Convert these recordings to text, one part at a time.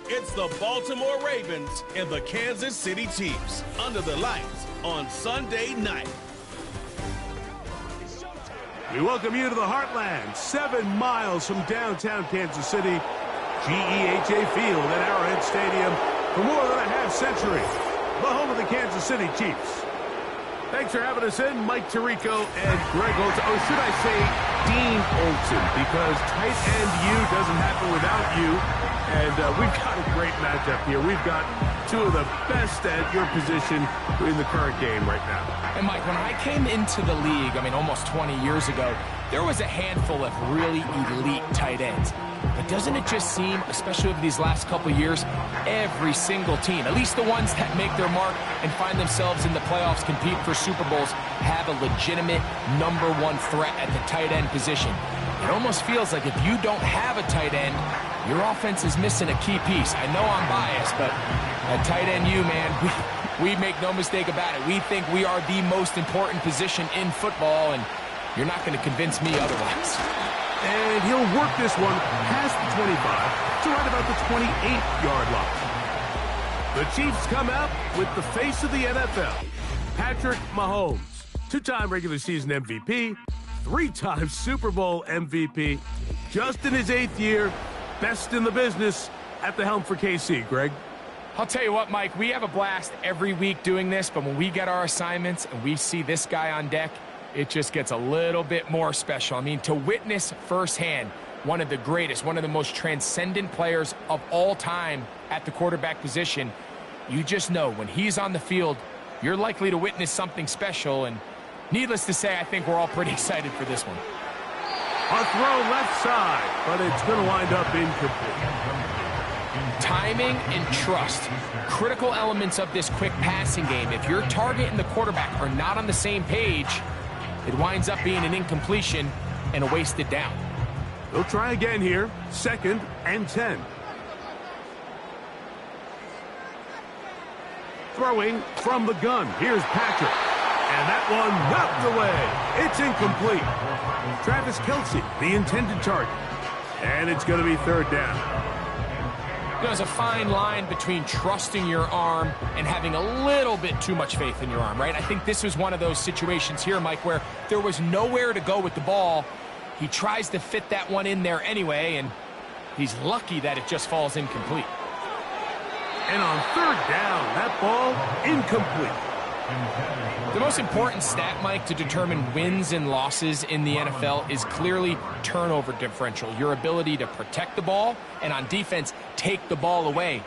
It's the Baltimore Ravens and the Kansas City Chiefs under the lights on Sunday night. We welcome you to the Heartland, 7 miles from downtown Kansas City, GEHA Field at Arrowhead Stadium for more than a half-century, the home of the Kansas City Chiefs. Thanks for having us in, Mike Tirico and Greg Olson. Oh, should I say Dean Olson, because tight end U doesn't happen without you. And we've got a great matchup here. We've got two of the best at your position in the current game right now. And Mike, when I came into the league, almost 20 years ago, there was a handful of really elite tight ends. But doesn't it just seem, especially over these last couple of years, every single team, at least the ones that make their mark and find themselves in the playoffs, compete for Super Bowls, have a legitimate #1 threat at the tight end position. It almost feels like if you don't have a tight end, your offense is missing a key piece. I know I'm biased, but at tight end U, man, we make no mistake about it. We think we are the most important position in football, and you're not going to convince me otherwise. And he'll work this one past the 25 to right about the 28-yard line. The Chiefs come out with the face of the NFL, Patrick Mahomes, 2-time regular season MVP, 3-time Super Bowl MVP, just in his 8th year, best in the business at the helm for KC. Greg? I'll tell you what, Mike, we have a blast every week doing this, but when we get our assignments and we see this guy on deck, it just gets a little bit more special. To witness firsthand one of the greatest, one of the most transcendent players of all time at the quarterback position, you just know when he's on the field, you're likely to witness something special. And needless to say, I think we're all pretty excited for this one. A throw left side, but it's going to wind up incomplete. Timing and trust, critical elements of this quick passing game. If your target and the quarterback are not on the same page, it winds up being an incompletion and a wasted down. They'll try again here, 2nd and 10. Throwing from the gun, here's Patrick. And that one knocked away. It's incomplete. Travis Kelce, the intended target. And it's going to be 3rd down. There's a fine line between trusting your arm and having a little bit too much faith in your arm, right? I think this was one of those situations here, Mike, where there was nowhere to go with the ball. He tries to fit that one in there anyway, and he's lucky that it just falls incomplete. And on 3rd down, that ball incomplete. The most important stat, Mike, to determine wins and losses in the NFL is clearly turnover differential, your ability to protect the ball and on defense take the ball away.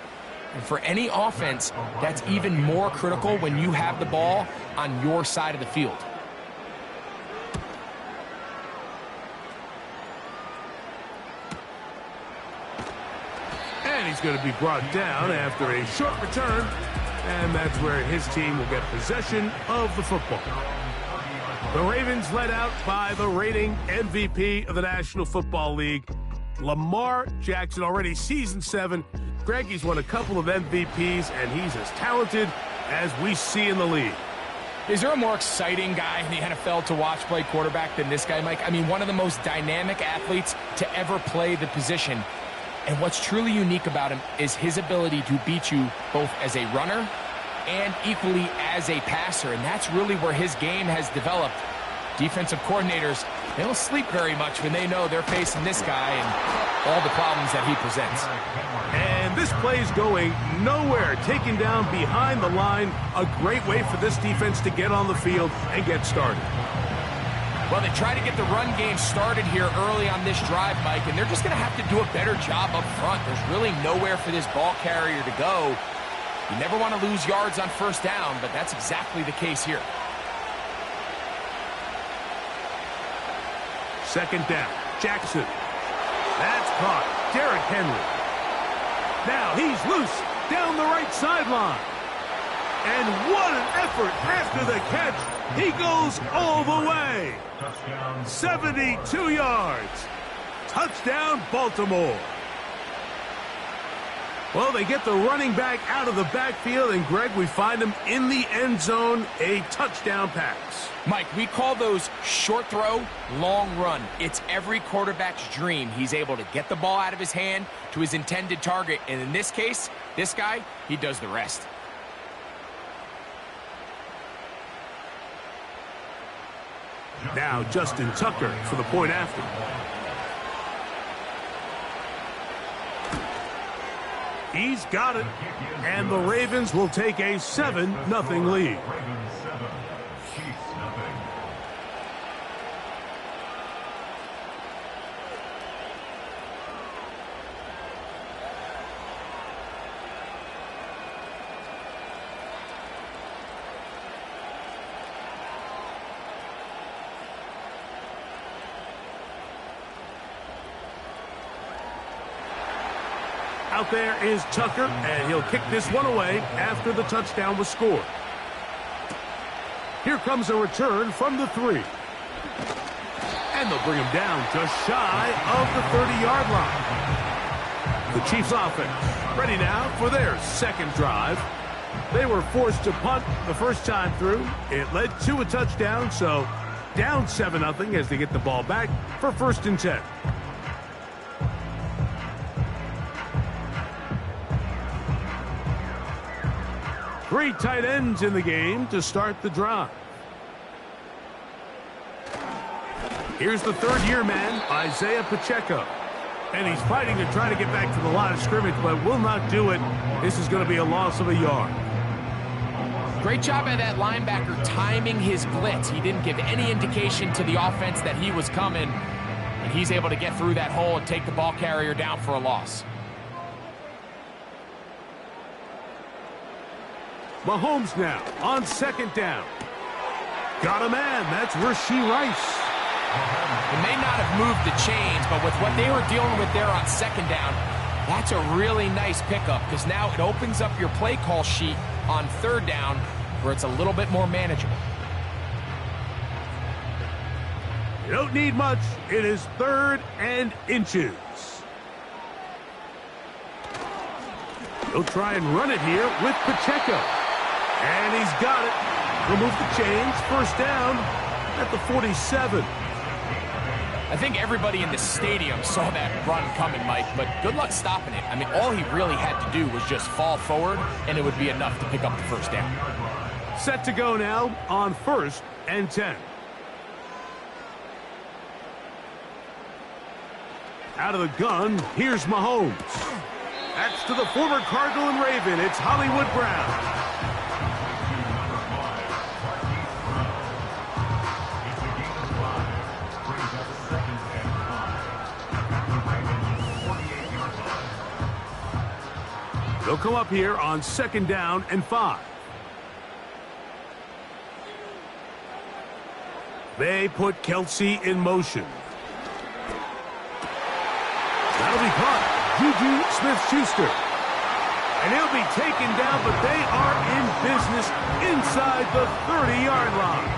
And for any offense, that's even more critical when you have the ball on your side of the field. And he's going to be brought down after a short return. And that's where his team will get possession of the football. The Ravens led out by the reigning MVP of the National Football League, Lamar Jackson, already season 7. Greg, he's won a couple of MVPs, and he's as talented as we see in the league. Is there a more exciting guy in the NFL to watch play quarterback than this guy, Mike? One of the most dynamic athletes to ever play the position. And what's truly unique about him is his ability to beat you both as a runner and equally as a passer. And that's really where his game has developed. Defensive coordinators, they don't sleep very much when they know they're facing this guy and all the problems that he presents. And this play's going nowhere. Taken down behind the line. A great way for this defense to get on the field and get started. Well, they try to get the run game started here early on this drive, Mike, and they're just going to have to do a better job up front. There's really nowhere for this ball carrier to go. You never want to lose yards on 1st down, but that's exactly the case here. 2nd down, Jackson. That's caught. Derrick Henry. Now he's loose down the right sideline. And what an effort after the catch. He goes all the way. 72 yards. Touchdown, Baltimore. Well, they get the running back out of the backfield, and Greg, we find him in the end zone, a touchdown pass. Mike, we call those short throw, long run. It's every quarterback's dream. He's able to get the ball out of his hand to his intended target, and in this case, this guy, he does the rest. Now Justin Tucker for the point after. He's got it, and the Ravens will take a 7-0 lead. Out there is Tucker, and he'll kick this one away after the touchdown was scored. Here comes a return from the 3. And they'll bring him down just shy of the 30-yard line. The Chiefs offense ready now for their second drive. They were forced to punt the first time through. It led to a touchdown, so down 7-0 as they get the ball back for 1st and 10. Three tight ends in the game to start the drive. Here's the third-year man, Isaiah Pacheco. And he's fighting to try to get back to the line of scrimmage, but will not do it. This is going to be a loss of a yard. Great job by that linebacker timing his blitz. He didn't give any indication to the offense that he was coming, and he's able to get through that hole and take the ball carrier down for a loss. Mahomes now on 2nd down. Got a man. That's Rashee Rice. They may not have moved the chains, but with what they were dealing with there on 2nd down, that's a really nice pickup because now it opens up your play call sheet on 3rd down where it's a little bit more manageable. You don't need much. It is 3rd and inches. He'll try and run it here with Pacheco. And he's got it. Remove the chains. 1st down at the 47. I think everybody in the stadium saw that run coming, Mike, but good luck stopping it. I mean, all he really had to do was just fall forward, and it would be enough to pick up the 1st down. Set to go now on 1st and 10. Out of the gun, here's Mahomes. That's to the former Cardinal and Raven. It's Hollywood Brown. They'll come up here on 2nd down and 5. They put Kelsey in motion. That'll be caught. Juju Smith-Schuster. And he'll be taken down, but they are in business inside the 30-yard line.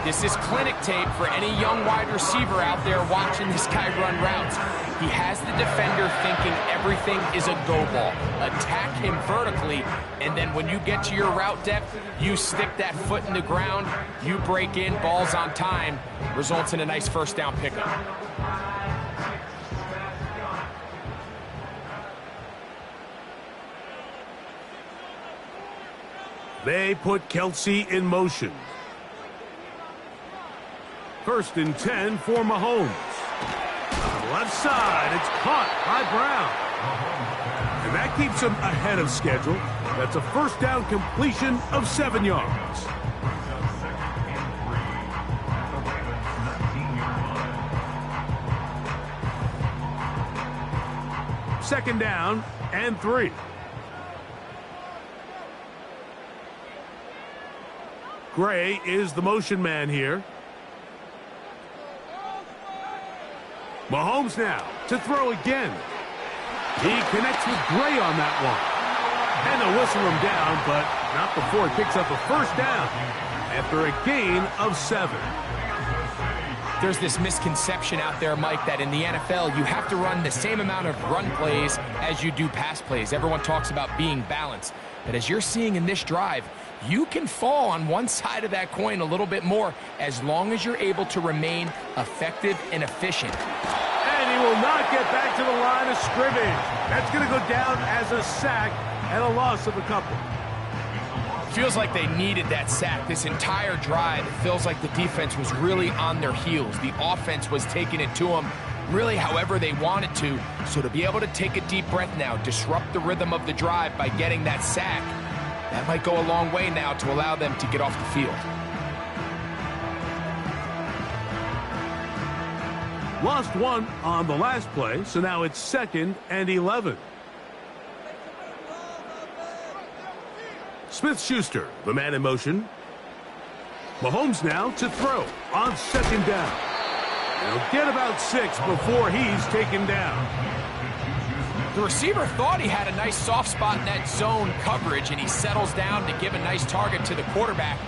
This is clinic tape for any young wide receiver out there watching this guy run routes. He has the defender thinking everything is a go ball. Attack him vertically, and then when you get to your route depth, you stick that foot in the ground, you break in, ball's on time, results in a nice 1st down pickup. They put Kelsey in motion. 1st and 10 for Mahomes. Left side, it's caught by Brown. And that keeps him ahead of schedule. That's a 1st down completion of 7 yards. Second down and 3. Gray is the motion man here. Mahomes now to throw again. He connects with Gray on that one. And they'll whistle him down, but not before he picks up a 1st down after a gain of 7. There's this misconception out there, Mike, that in the NFL, you have to run the same amount of run plays as you do pass plays. Everyone talks about being balanced. But as you're seeing in this drive, you can fall on one side of that coin a little bit more as long as you're able to remain effective and efficient. And he will not get back to the line of scrimmage. That's going to go down as a sack and a loss of a couple. Feels like they needed that sack. This entire drive, it feels like the defense was really on their heels. The offense was taking it to them really however they wanted to. So to be able to take a deep breath now, disrupt the rhythm of the drive by getting that sack, that might go a long way now to allow them to get off the field. Lost one on the last play, so now it's 2nd and 11. Smith-Schuster, the man in motion. Mahomes now to throw on 2nd down. He'll get about 6 before he's taken down. The receiver thought he had a nice soft spot in that zone coverage, and he settles down to give a nice target to the quarterback.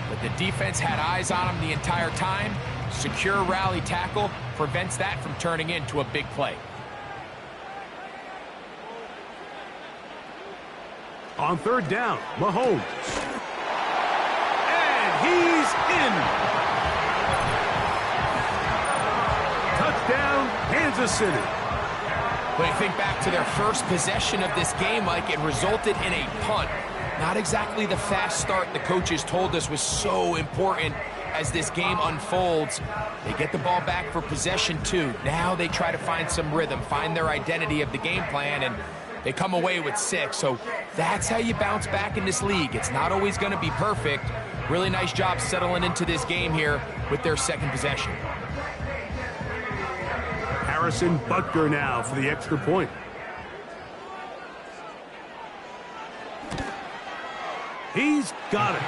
But the defense had eyes on him the entire time. Secure rally tackle prevents that from turning into a big play. On 3rd down, Mahomes. And he's in. Touchdown, Kansas City. When you think back to their first possession of this game, Mike, it resulted in a punt. Not exactly the fast start the coaches told us was so important as this game unfolds. They get the ball back for possession 2. Now they try to find some rhythm, find their identity of the game plan, and they come away with 6. So that's how you bounce back in this league. It's not always going to be perfect. Really nice job settling into this game here with their 2nd possession. Harrison Butker now for the extra point. He's got it.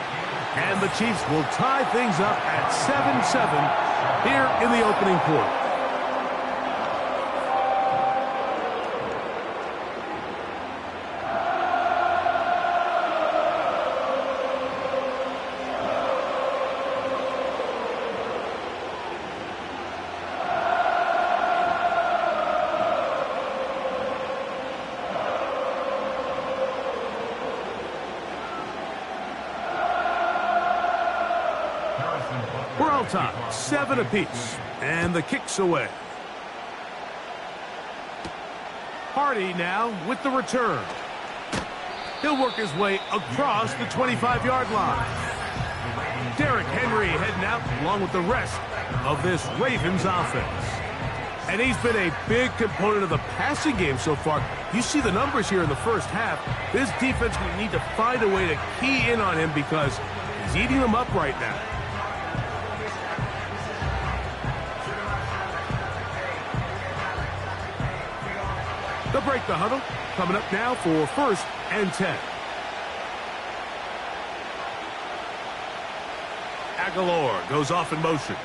And the Chiefs will tie things up at 7-7 here in the opening quarter. We're all tied, 7 apiece, and the kick's away. Hardy now with the return. He'll work his way across the 25-yard line. Derrick Henry heading out along with the rest of this Ravens offense. And he's been a big component of the passing game so far. You see the numbers here in the first half. This defense will need to find a way to key in on him because he's eating them up right now. They'll break the huddle. Coming up now for 1st and 10. Aguilar goes off in motion.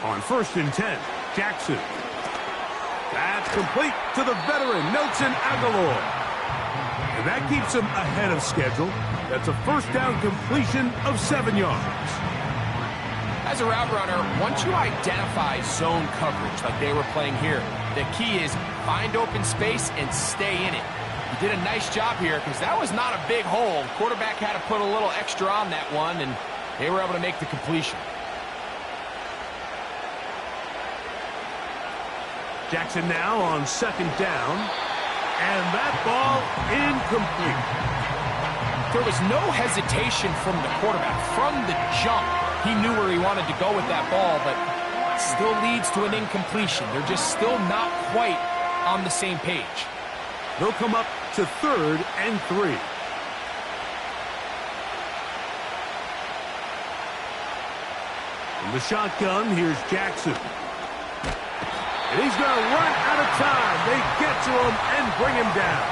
On 1st and 10, Jackson. That's complete to the veteran, Nelson Aguilar. And that keeps him ahead of schedule. That's a 1st down completion of 7 yards. As a route runner, once you identify zone coverage like they were playing here, the key is find open space and stay in it. You did a nice job here because that was not a big hole. Quarterback had to put a little extra on that one, and they were able to make the completion. Jackson now on 2nd down, and that ball incomplete. There was no hesitation from the quarterback. From the jump, he knew where he wanted to go with that ball, but it still leads to an incompletion. They're just still not quite on the same page. They'll come up to 3rd and 3. In the shotgun, here's Jackson. And he's going to run out of time. They get to him and bring him down.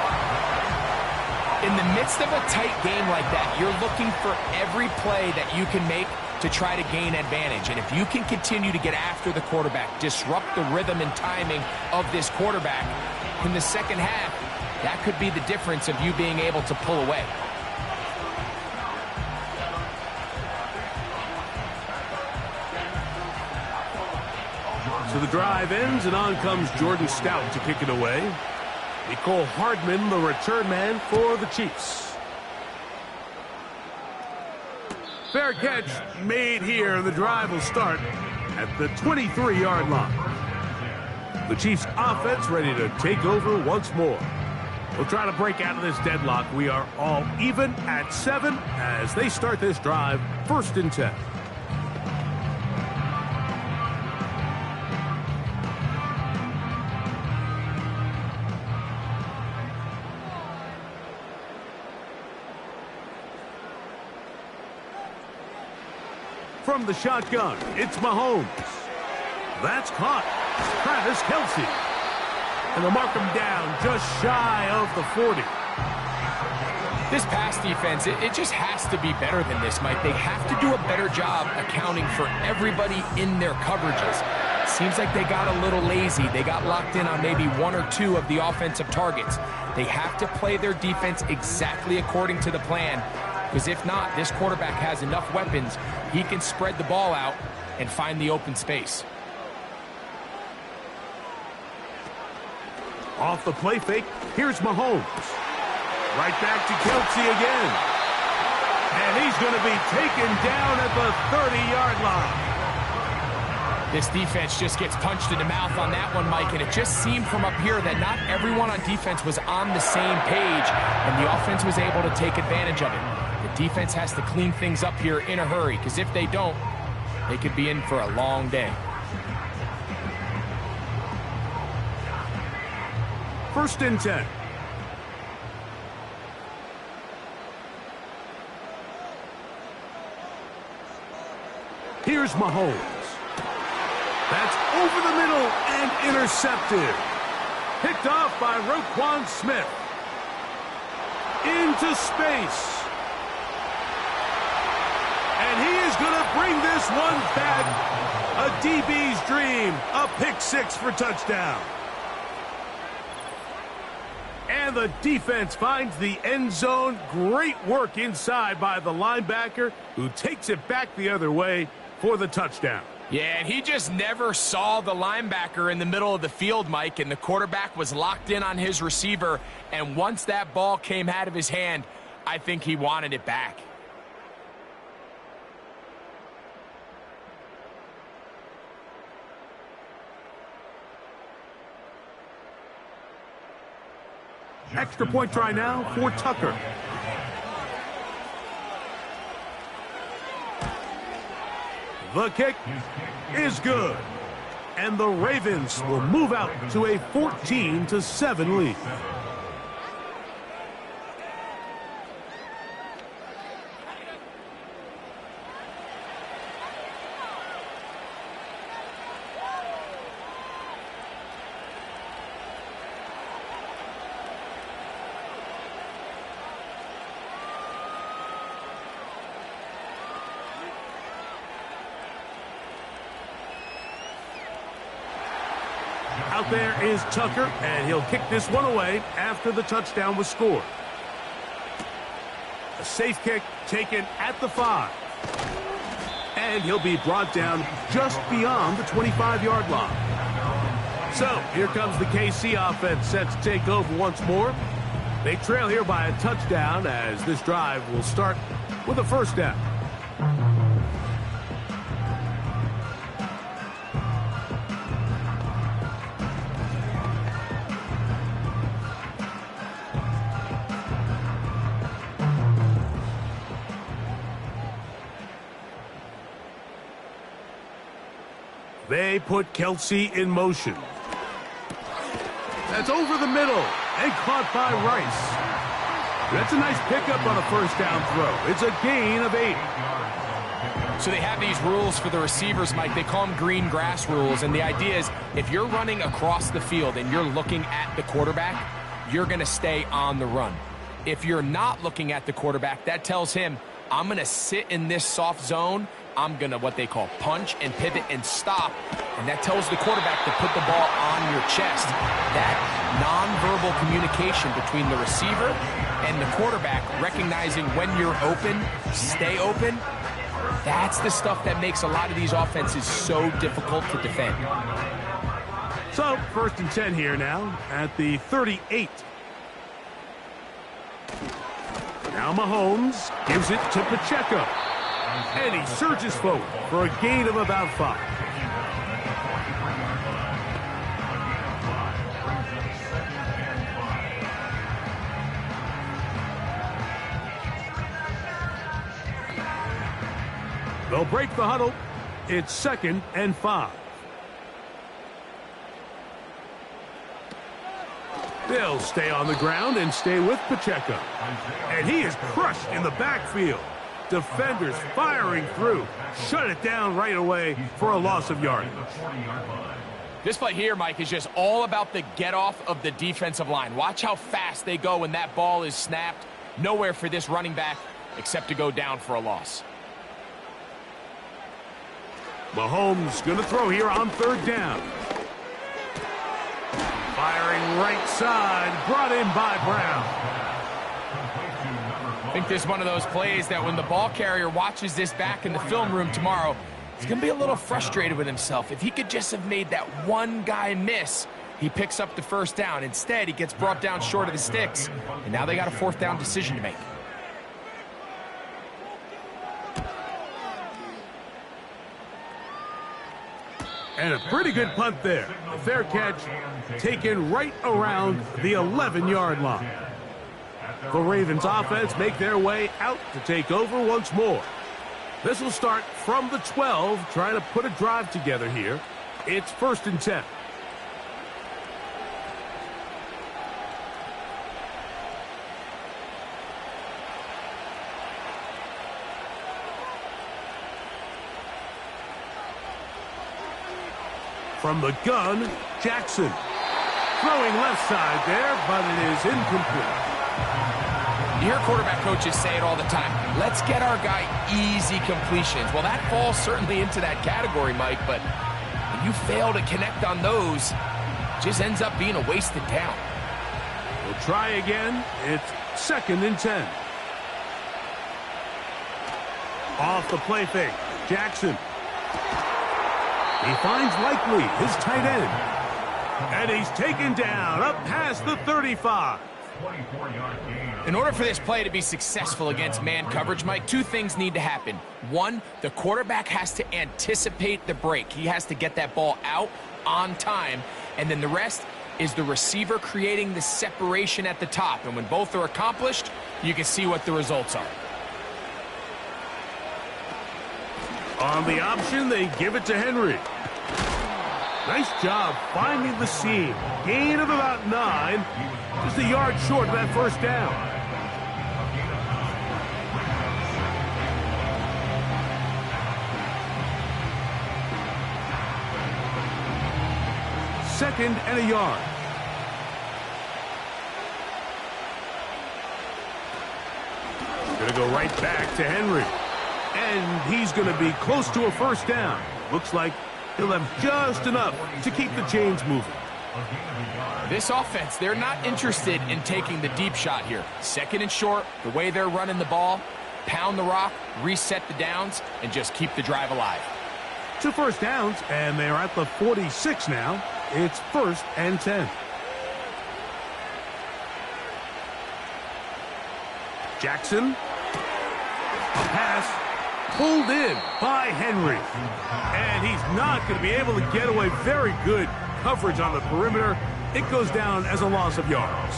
In the midst of a tight game like that, you're looking for every play that you can make to try to gain advantage. And if you can continue to get after the quarterback, disrupt the rhythm and timing of this quarterback in the second half, that could be the difference of you being able to pull away. So the drive ends, and on comes Jordan Stout to kick it away. Nicole Hardman, the return man for the Chiefs. Fair catch made here, and the drive will start at the 23-yard line. The Chiefs offense ready to take over once more. We'll try to break out of this deadlock. We are all even at 7 as they start this drive, 1st and 10. From the shotgun, it's Mahomes. That's caught. Travis Kelce. And they'll mark him down just shy of the 40. This pass defense, it just has to be better than this, Mike. They have to do a better job accounting for everybody in their coverages. Seems like they got a little lazy. They got locked in on maybe 1 or 2 of the offensive targets. They have to play their defense exactly according to the plan, because if not, this quarterback has enough weapons. He can spread the ball out and find the open space. Off the play fake, here's Mahomes. Right back to Kelce again. And he's going to be taken down at the 30-yard line. This defense just gets punched in the mouth on that one, Mike, and it just seemed from up here that not everyone on defense was on the same page, and the offense was able to take advantage of it. The defense has to clean things up here in a hurry, because if they don't, they could be in for a long day. 1st and 10. Here's Mahomes. That's over the middle and intercepted. Picked off by Roquan Smith. Into space. And he is going to bring this one back. A DB's dream. A pick 6 for touchdown. And the defense finds the end zone. Great work inside by the linebacker, who takes it back the other way for the touchdown. Yeah, and he just never saw the linebacker in the middle of the field, Mike, and the quarterback was locked in on his receiver, and once that ball came out of his hand, I think he wanted it back. Extra point try now for Tucker. The kick is good. And the Ravens will move out to a 14-7 lead. Out there is Tucker, and he'll kick this one away after the touchdown was scored. A safe kick taken at the 5. And he'll be brought down just beyond the 25-yard line. So here comes the KC offense set to take over once more. They trail here by a touchdown as this drive will start with a 1st down. They put Kelce in motion. That's over the middle and caught by Rice. That's a nice pickup on a 1st down throw. It's a gain of 8. So they have these rules for the receivers, Mike. They call them green grass rules, and the idea is if you're running across the field and you're looking at the quarterback, you're going to stay on the run. If you're not looking at the quarterback, that tells him, I'm going to sit in this soft zone. I'm going to what they call punch and pivot and stop. And that tells the quarterback to put the ball on your chest. That nonverbal communication between the receiver and the quarterback, recognizing when you're open, stay open, That's the stuff that makes a lot of these offenses so difficult to defend. So, 1st and 10 here now at the 38. Now Mahomes gives it to Pacheco. And he surges forward for a gain of about 5. They'll break the huddle. It's 2nd and 5. They'll stay on the ground and stay with Pacheco. And he is crushed in the backfield. Defenders firing through. Shut it down right away for a loss of yardage. This play here, Mike, is just all about the get-off of the defensive line. Watch how fast they go when that ball is snapped. Nowhere for this running back except to go down for a loss. Mahomes going to throw here on 3rd down. Firing right side, brought in by Brown. I think this is one of those plays that when the ball carrier watches this back in the film room tomorrow, he's going to be a little frustrated with himself. If he could just have made that one guy miss, he picks up the 1st down. Instead, he gets brought down short of the sticks, and now they got a 4th down decision to make. And a pretty good punt there. A fair catch taken right around the 11-yard line. The Ravens offense make their way out to take over once more. This will start from the 12, trying to put a drive together here. It's 1st and 10. From the gun, Jackson. Throwing left side there, but it is incomplete. You hear quarterback coaches say it all the time. Let's get our guy easy completions. Well, that falls certainly into that category, Mike, but when you fail to connect on those, it just ends up being a wasted down. We'll try again. It's 2nd and 10. Off the play fake, Jackson. He finds Likely, his tight end. And he's taken down up past the 35. In order for this play to be successful against man coverage, Mike, 2 things need to happen. 1, the quarterback has to anticipate the break. He has to get that ball out on time. And then the rest is the receiver creating the separation at the top. And when both are accomplished, you can see what the results are. On the option, they give it to Henry. Nice job finding the seam. Gain of about 9. Just a yard short of that 1st down. Second and a yard. Going to go right back to Henry. And he's going to be close to a 1st down. Looks like he'll have just enough to keep the chains moving. This offense, they're not interested in taking the deep shot here. 2nd and short, the way they're running the ball, pound the rock, reset the downs, and just keep the drive alive. 2 1st downs, and they're at the 46 now. It's 1st and 10. Jackson. A pass. Pulled in by Henry. And he's not going to be able to get away. Very good coverage on the perimeter. It goes down as a loss of yards.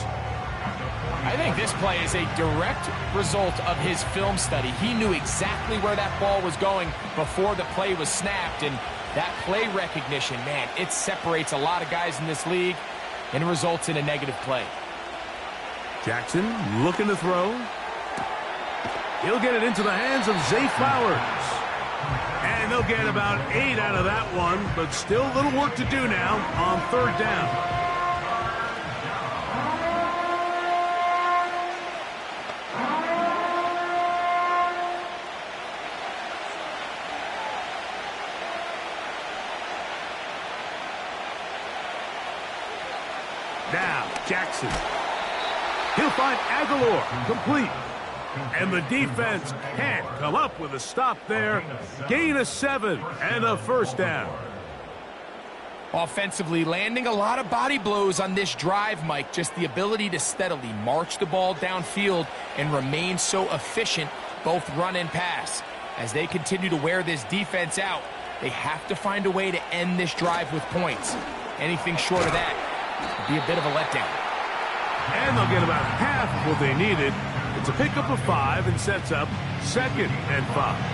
I think this play is a direct result of his film study. He knew exactly where that ball was going before the play was snapped. And that play recognition, man, it separates a lot of guys in this league and it results in a negative play. Jackson looking to throw. He'll get it into the hands of Zay Flowers. And they'll get about 8 out of that one, but still a little work to do now on 3rd down. Now, Jackson. He'll find Aguilar, complete. And the defense can't come up with a stop there. Gain of 7 and a first down. Offensively, landing a lot of body blows on this drive, Mike. Just the ability to steadily march the ball downfield and remain so efficient, both run and pass. As they continue to wear this defense out, they have to find a way to end this drive with points. Anything short of that would be a bit of a letdown. And they'll get about half of what they needed. It's a pickup of 5 and sets up 2nd and 5.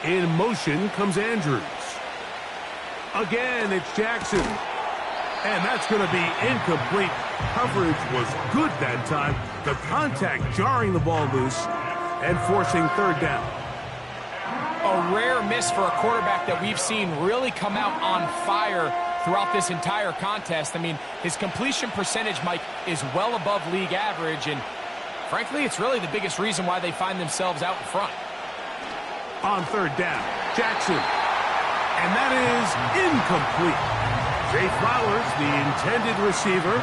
In motion comes Andrews. Again, it's Jackson. And that's going to be incomplete. Coverage was good that time. The contact jarring the ball loose and forcing 3rd down. A rare miss for a quarterback that we've seen really come out on fire throughout this entire contest. I mean, his completion percentage, Mike, is well above league average. And frankly, it's really the biggest reason why they find themselves out in front. On 3rd down, Jackson. And that is incomplete. Zay Flowers, the intended receiver,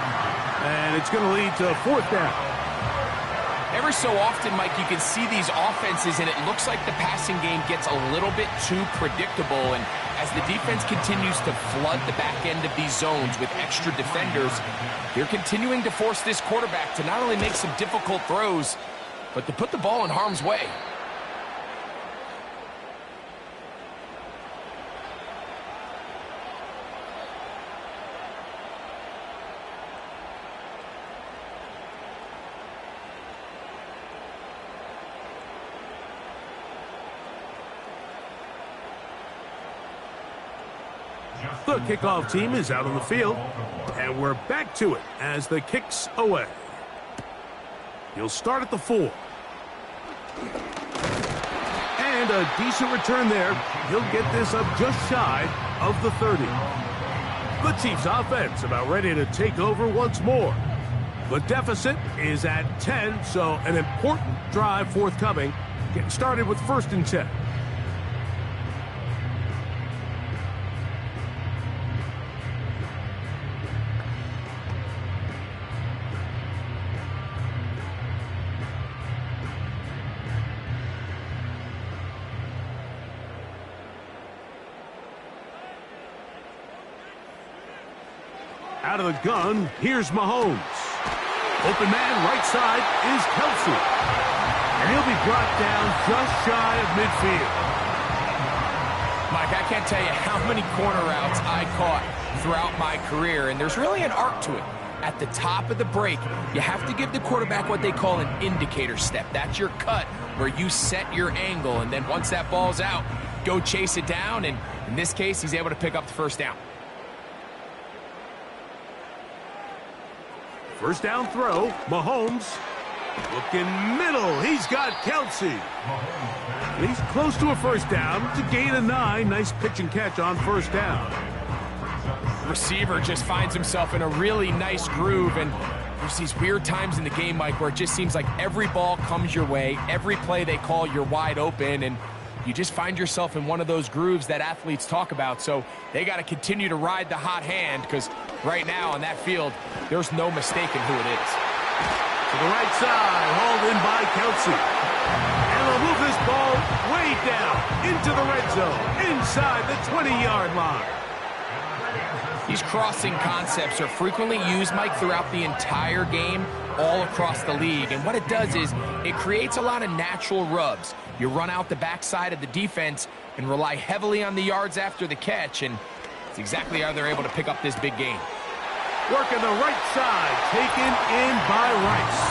and it's going to lead to 4th down. Every so often, Mike, you can see these offenses, and it looks like the passing game gets a little bit too predictable. And as the defense continues to flood the back end of these zones with extra defenders, they're continuing to force this quarterback to not only make some difficult throws, but to put the ball in harm's way. The kickoff team is out on the field, and we're back to it as the kick's away. He'll start at the 4. And a decent return there. He'll get this up just shy of the 30. The Chiefs offense about ready to take over once more. The deficit is at 10, so an important drive forthcoming. Getting started with 1st and 10. Out of the gun, here's Mahomes. Open man, right side, is Kelsey. And he'll be brought down just shy of midfield. Mike, I can't tell you how many corner routes I caught throughout my career, and there's really an art to it. At the top of the break, you have to give the quarterback what they call an indicator step. That's your cut where you set your angle, and then once that ball's out, go chase it down, and in this case, he's able to pick up the 1st down. 1st down throw, Mahomes. Looking middle, he's got Kelsey. He's close to a 1st down. It's a gain of 9. Nice pitch and catch on 1st down. Receiver just finds himself in a really nice groove, and there's these weird times in the game, Mike, where it just seems like every ball comes your way, every play they call, you're wide open, and you just find yourself in one of those grooves that athletes talk about. So they got to continue to ride the hot hand, because right now on that field, there's no mistaking who it is. To the right side, hauled in by Kelsey. And they'll move this ball way down into the red zone, inside the 20-yard line. These crossing concepts are frequently used, Mike, throughout the entire game, all across the league. And what it does is it creates a lot of natural rubs. You run out the backside of the defense and rely heavily on the yards after the catch, and it's exactly how they're able to pick up this big gain. Working the right side, taken in by Rice.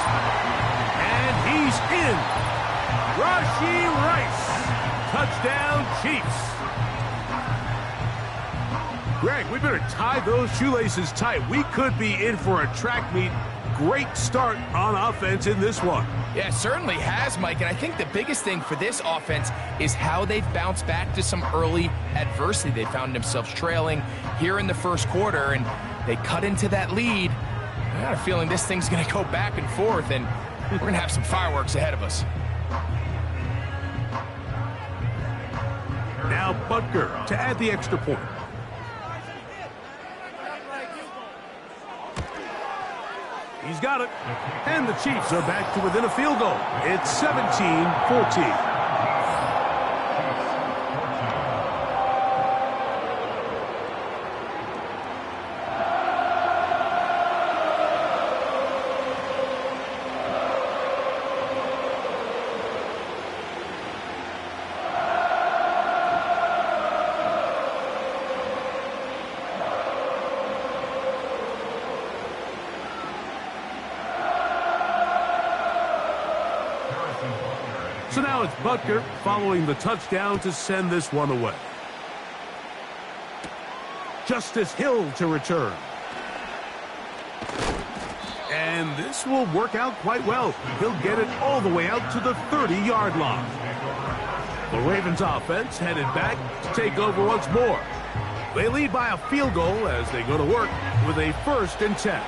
And he's in. Rashee Rice. Touchdown, Chiefs. Greg, we better tie those shoelaces tight. We could be in for a track meet. Great start on offense in this one. Yeah, it certainly has, Mike, and I think the biggest thing for this offense is how they've bounced back to some early adversity. They found themselves trailing here in the 1st quarter, and they cut into that lead. I got a feeling this thing's going to go back and forth, and we're going to have some fireworks ahead of us. Now Butker to add the extra point. He's got it. And the Chiefs are back to within a field goal. It's 17-14. So now it's Butker following the touchdown to send this one away. Justice Hill to return. And this will work out quite well. He'll get it all the way out to the 30-yard line. The Ravens offense headed back to take over once more. They lead by a field goal as they go to work with a 1st and 10.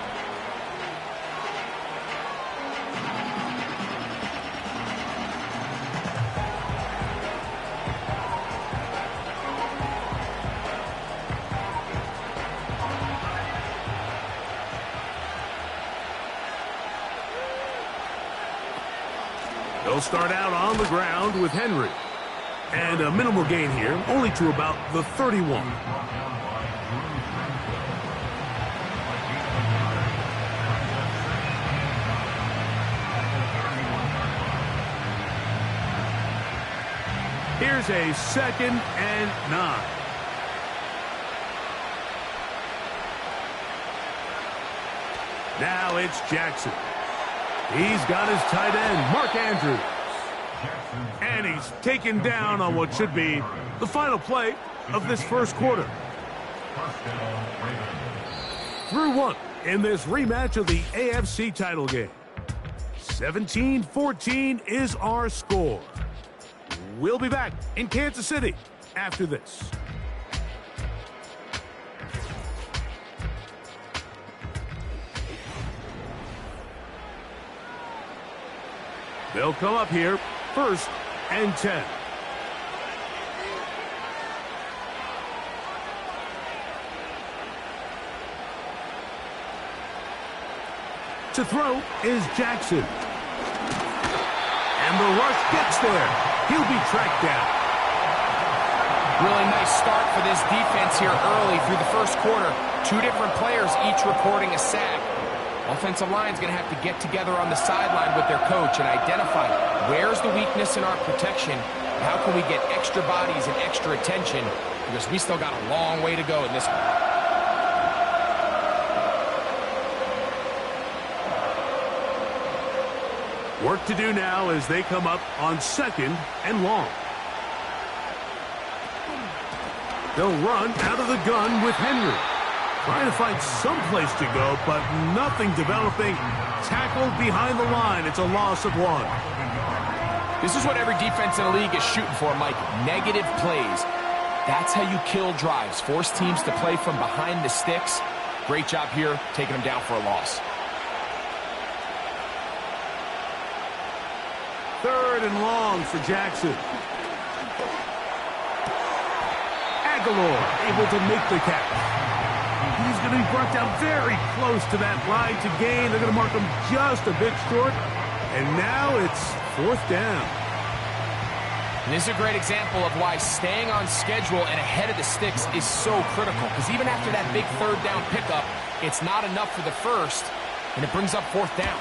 They'll start out on the ground with Henry. And a minimal gain here, only to about the 31. Here's a 2nd and 9. Now it's Jackson. He's got his tight end, Mark Andrews. And he's taken down on what should be the final play of this first quarter. Through one in this rematch of the AFC title game. 17-14 is our score. We'll be back in Kansas City after this. They'll come up here, 1st and 10. To throw is Jackson. And the rush gets there. He'll be tracked down. Really nice start for this defense here early through the first quarter. 2 different players each recording a sack. Offensive line's going to have to get together on the sideline with their coach and identify where's the weakness in our protection. How can we get extra bodies and extra attention? Because we still got a long way to go in this one. Work to do now as they come up on 2nd and long. They'll run out of the gun with Henry. Trying to find some place to go, but nothing developing. Tackled behind the line. It's a loss of 1. This is what every defense in the league is shooting for, Mike. Negative plays. That's how you kill drives. Force teams to play from behind the sticks. Great job here, taking them down for a loss. 3rd and long for Jackson. Aguilar able to make the catch. He's going to be brought down very close to that line to gain. They're going to mark him just a bit short. And now it's 4th down. And this is a great example of why staying on schedule and ahead of the sticks is so critical. Because even after that big 3rd down pickup, it's not enough for the first, and it brings up 4th down.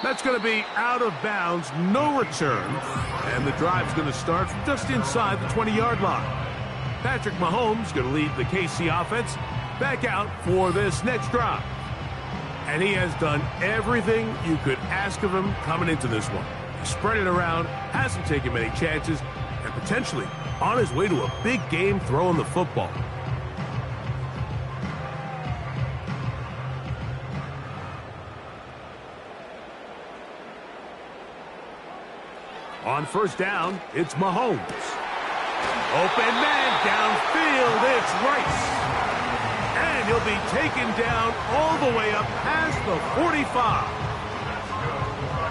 That's going to be out of bounds, no return. And the drive's going to start from just inside the 20-yard line. Patrick Mahomes going to lead the KC offense back out for this next drive. And he has done everything you could ask of him coming into this one. Spread it around, hasn't taken many chances, and potentially on his way to a big game throwing the football. On 1st down, it's Mahomes. Open man downfield, it's Rice. And he'll be taken down all the way up past the 45.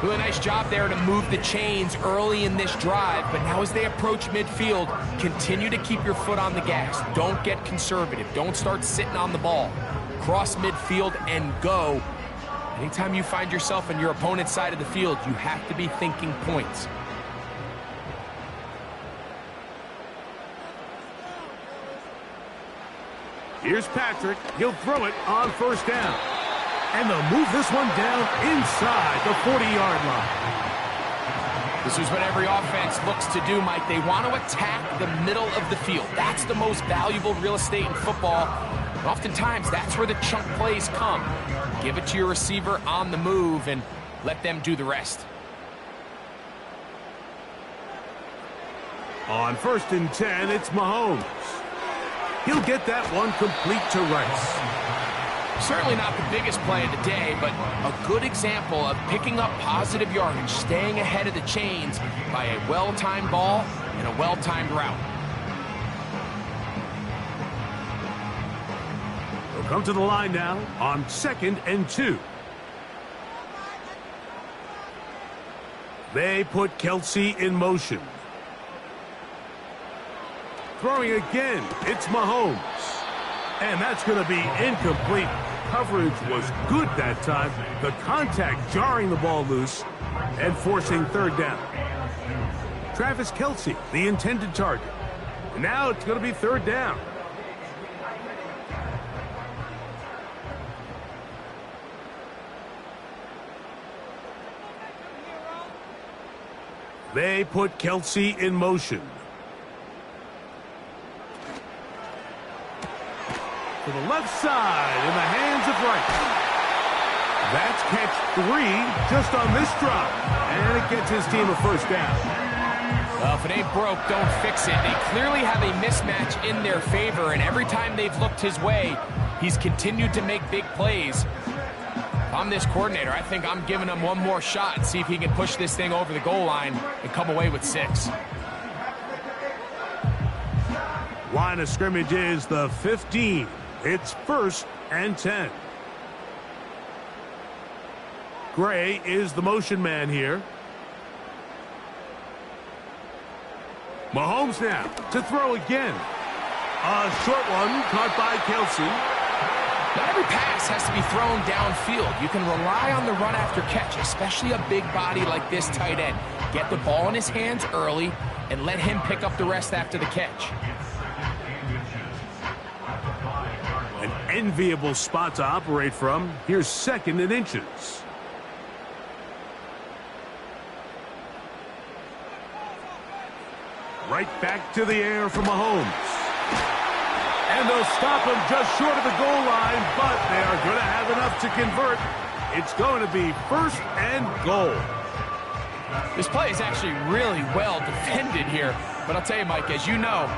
Really nice job there to move the chains early in this drive, but now as they approach midfield, continue to keep your foot on the gas. Don't get conservative. Don't start sitting on the ball. Cross midfield and go. Anytime you find yourself on your opponent's side of the field, you have to be thinking points. Here's Patrick. He'll throw it on first down. And they'll move this one down inside the 40-yard line. This is what every offense looks to do, Mike. They want to attack the middle of the field. That's the most valuable real estate in football. And oftentimes, that's where the chunk plays come. Give it to your receiver on the move and let them do the rest. On 1st and 10, it's Mahomes. He'll get that one complete to Rice. Certainly not the biggest play of the day, but a good example of picking up positive yardage, staying ahead of the chains by a well-timed ball and a well-timed route. They'll come to the line now on 2nd and 2. They put Kelsey in motion. Throwing again, it's Mahomes. And that's going to be incomplete. Coverage was good that time. The contact jarring the ball loose and forcing 3rd down. Travis Kelsey, the intended target. And now it's going to be 3rd down. They put Kelsey in motion. To the left side in the hands of Rice. That's catch 3 just on this drop. And it gets his team a 1st down. Well, if it ain't broke, don't fix it. They clearly have a mismatch in their favor, and every time they've looked his way, he's continued to make big plays. If I'm this coordinator, I think I'm giving him one more shot and see if he can push this thing over the goal line and come away with 6. Line of scrimmage is the 15. It's 1st and 10. Gray is the motion man here. Mahomes now to throw again. A short one caught by Kelsey. Not every pass has to be thrown downfield. You can rely on the run after catch, especially a big body like this tight end. Get the ball in his hands early and let him pick up the rest after the catch. An enviable spot to operate from. Here's 2nd and inches. Right back to the air for Mahomes. And they'll stop him just short of the goal line, but they are going to have enough to convert. It's going to be 1st and goal. This play is actually really well defended here. But I'll tell you, Mike, as you know,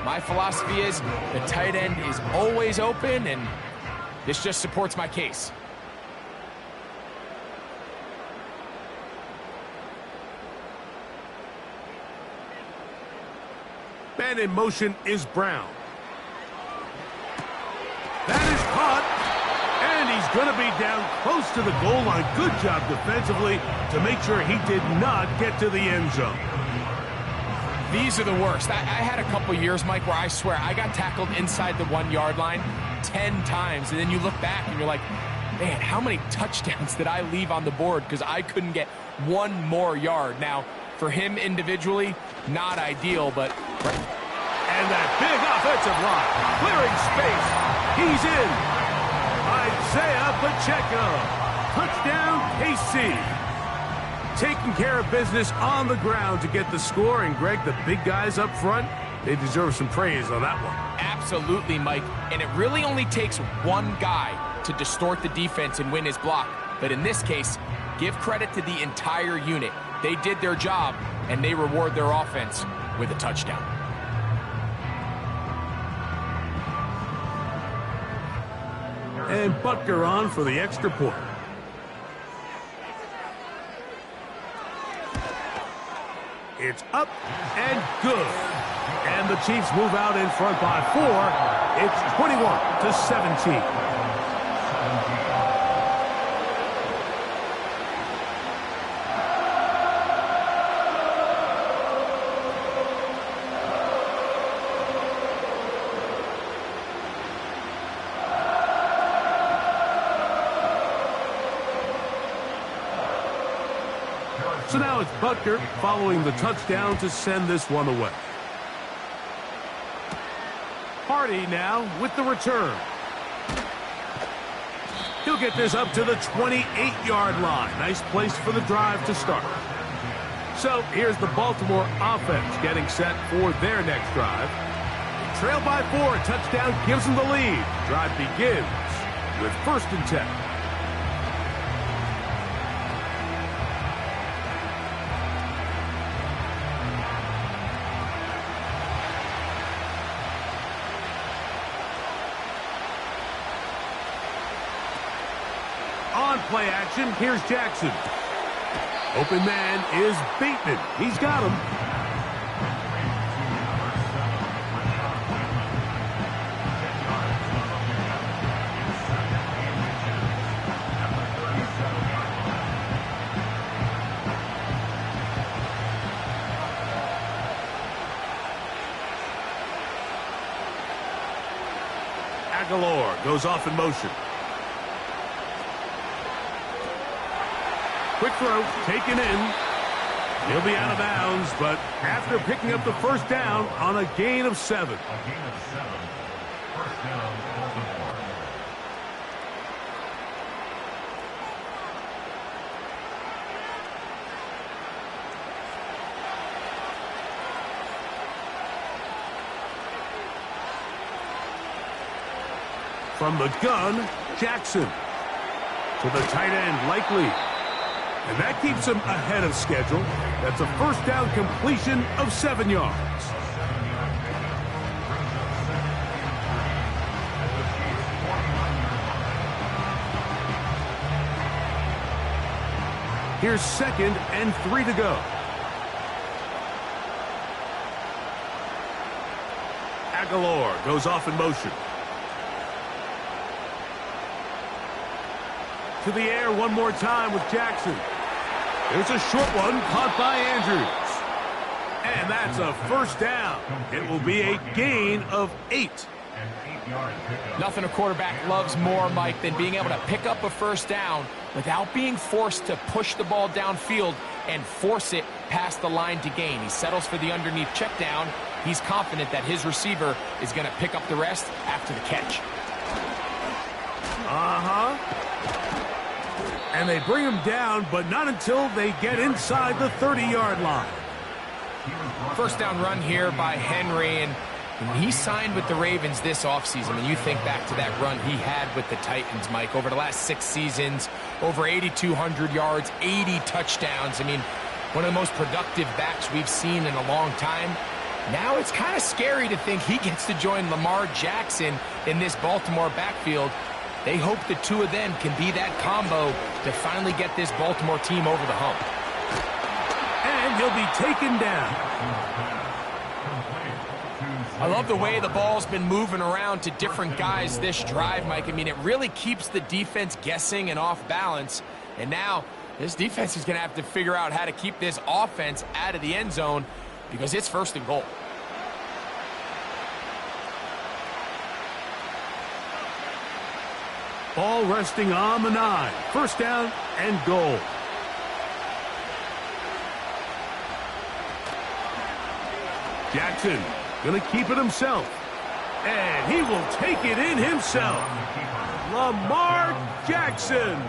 my philosophy is the tight end is always open, and this just supports my case. Man in motion is Brown. That is caught, and he's going to be down close to the goal line. Good job defensively to make sure he did not get to the end zone. These are the worst. I had a couple years, Mike, where I swear I got tackled inside the 1-yard line 10 times, and then you look back and you're like, man, how many touchdowns did I leave on the board because I couldn't get one more yard? Now, for him individually, not ideal, but... And that big offensive line, clearing space. He's in. Isaiah Pacheco. Touchdown, KC. Taking care of business on the ground to get the score. And, Greg, the big guys up front, they deserve some praise on that one. Absolutely, Mike. And it really only takes one guy to distort the defense and win his block. But in this case, give credit to the entire unit. They did their job, and they reward their offense with a touchdown. And Butker on for the extra point. It's up and good. And the Chiefs move out in front by 4. It's 21-17. So now it's Butker following the touchdown to send this one away. Hardy now with the return. He'll get this up to the 28-yard line. Nice place for the drive to start. So here's the Baltimore offense getting set for their next drive. Trail by 4, a touchdown gives them the lead. Drive begins with 1st and 10. On play action, here's Jackson. Open man is Bateman. He's got him. Aguilar goes off in motion. Quick throw, taken in. He'll be out of bounds, but after picking up the 1st down on a gain of 7. A gain of 7. 1st down, Baltimore. From the gun, Jackson. To the tight end, Likely. And that keeps him ahead of schedule. That's a 1st down completion of 7 yards. Here's 2nd and 3 to go. Aguilar goes off in motion. To the air one more time with Jackson. There's a short one caught by Andrews. And that's a 1st down. It will be a gain of 8. Nothing a quarterback loves more, Mike, than being able to pick up a 1st down without being forced to push the ball downfield and force it past the line to gain. He settles for the underneath check down. He's confident that his receiver is going to pick up the rest after the catch. And they bring him down, but not until they get inside the 30-yard line. 1st down run here by Henry, and when he signed with the Ravens this offseason, when you think back to that run he had with the Titans, Mike, over the last 6 seasons, over 8,200 yards, 80 touchdowns. I mean, one of the most productive backs we've seen in a long time. Now it's kind of scary to think he gets to join Lamar Jackson in this Baltimore backfield. They hope the two of them can be that combo to finally get this Baltimore team over the hump. And he'll be taken down. I love the way the ball's been moving around to different guys this drive, Mike. I mean, it really keeps the defense guessing and off balance. And now this defense is going to have to figure out how to keep this offense out of the end zone because it's 1st and goal. Ball resting on the 9. 1st down and goal. Jackson going to keep it himself. And he will take it in himself. Lamar Jackson.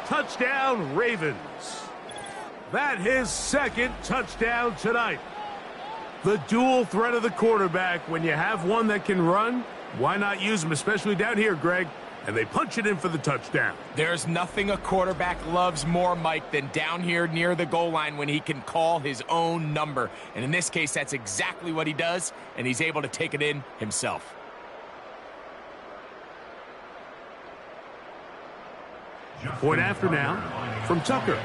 Touchdown, Ravens. That his 2nd touchdown tonight. The dual threat of the quarterback. When you have one that can run, why not use him, especially down here, Greg? And they punch it in for the touchdown. There's nothing a quarterback loves more, Mike, than down here near the goal line when he can call his own number. And in this case, that's exactly what he does, and he's able to take it in himself. Point after now from Tucker.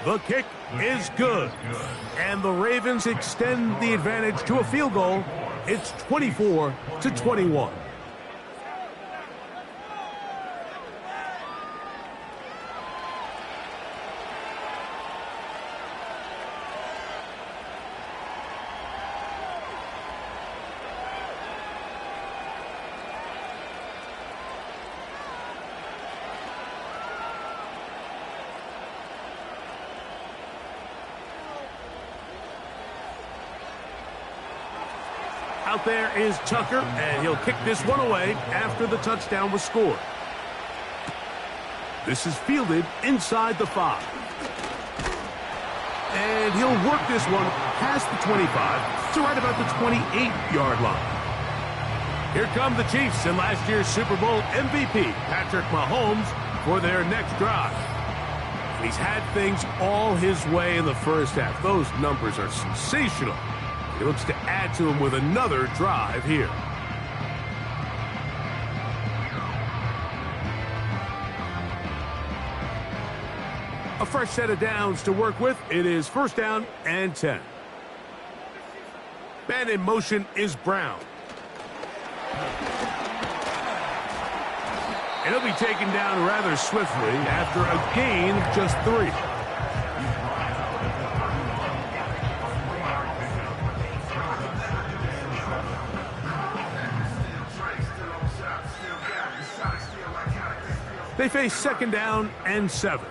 The kick is good. And the Ravens extend the advantage to a field goal. It's 24-21. Out there is Tucker, and he'll kick this one away after the touchdown was scored. This is fielded inside the 5. And he'll work this one past the 25 to right about the 28-yard line. Here come the Chiefs and last year's Super Bowl MVP, Patrick Mahomes, for their next drive. He's had things all his way in the first half. Those numbers are sensational. He looks to add to them with another drive here. A fresh set of downs to work with. It is 1st down and 10. Man in motion is Brown. And he'll be taken down rather swiftly after a gain of just 3. They face 2nd down and 7.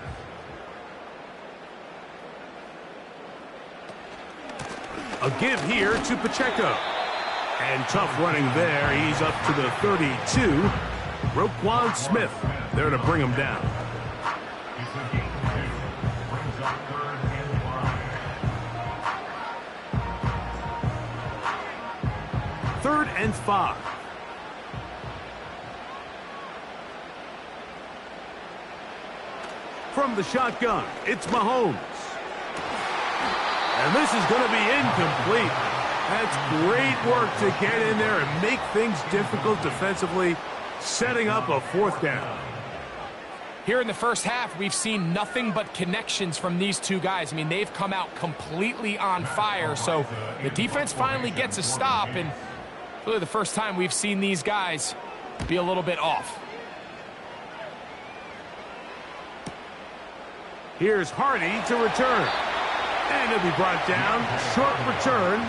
A give here to Pacheco. And tough running there. He's up to the 32. Roquan Smith there to bring him down. Third and 5. From the shotgun, it's Mahomes. And this is going to be incomplete. That's great work to get in there and make things difficult defensively, setting up a 4th down. Here in the first half, we've seen nothing but connections from these two guys. I mean, they've come out completely on fire, so the defense finally gets a stop, and really the first time we've seen these guys be a little bit off. Here's Hardy to return. And he'll be brought down. Short return.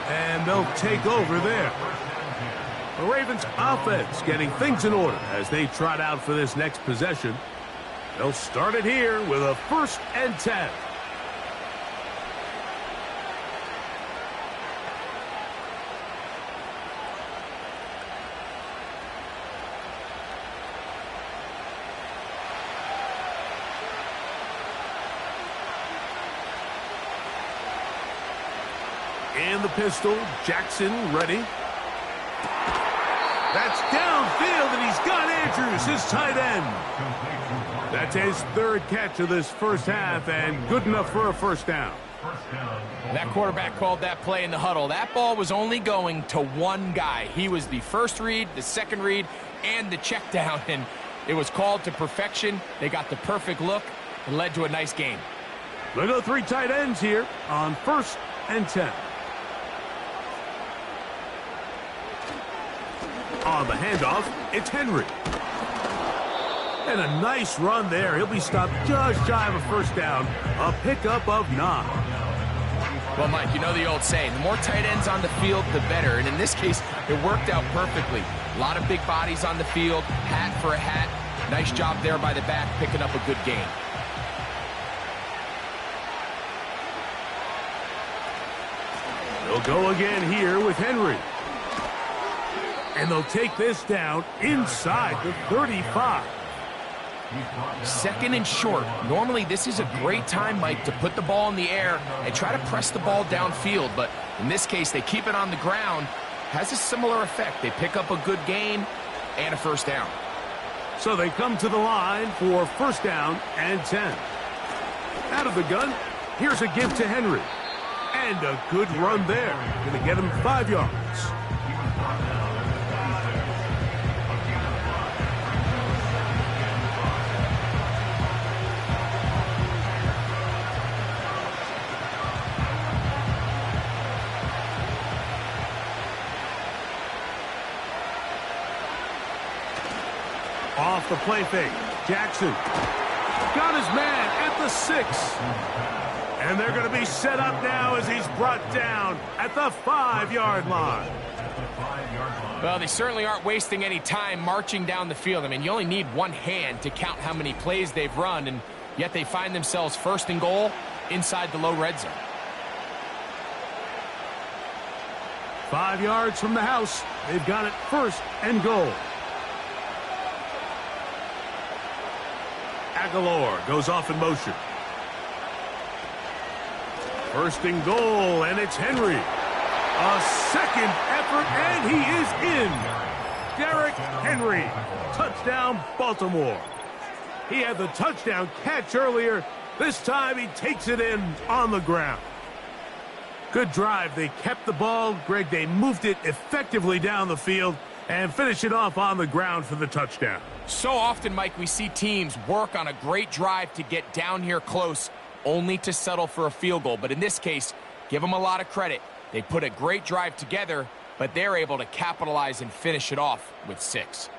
And they'll take over there. The Ravens offense getting things in order as they trot out for this next possession. They'll start it here with a 1st and 10. In the pistol, Jackson ready. That's downfield, and he's got Andrews, his tight end. That's his 3rd catch of this first half, and good enough for a 1st down. That quarterback called that play in the huddle. That ball was only going to one guy. He was the first read, the second read, and the check down, and it was called to perfection. They got the perfect look and led to a nice game. Look at the 3 tight ends here on 1st and 10. On the handoff, it's Henry. And a nice run there. He'll be stopped just shy of a 1st down. A pickup of 9. Well, Mike, you know the old saying, the more tight ends on the field, the better. And in this case, it worked out perfectly. A lot of big bodies on the field, hat for a hat. Nice job there by the back, picking up a good gain. They'll go again here with Henry. And they'll take this down inside the 35. 2nd and short. Normally, this is a great time, Mike, to put the ball in the air and try to press the ball downfield. But in this case, they keep it on the ground. Has a similar effect. They pick up a good gain and a 1st down. So they come to the line for 1st down and 10. Out of the gun, here's a give to Henry. And a good run there. Going to get him 5 yards. Off the play fake. Jackson got his man at the 6. And they're going to be set up now as he's brought down at the 5-yard line. Well, they certainly aren't wasting any time marching down the field. I mean, you only need one hand to count how many plays they've run, and yet they find themselves 1st and goal inside the low red zone. 5 yards from the house. They've got it 1st and goal. Aguilar goes off in motion. 1st and goal, and it's Henry. A second effort, and he is in. Derrick Henry. Touchdown, Baltimore. He had the touchdown catch earlier. This time he takes it in on the ground. Good drive. They kept the ball. Greg, they moved it effectively down the field and finish it off on the ground for the touchdown. So often, Mike, we see teams work on a great drive to get down here close, only to settle for a field goal. But in this case, give them a lot of credit. They put a great drive together, but they're able to capitalize and finish it off with 6.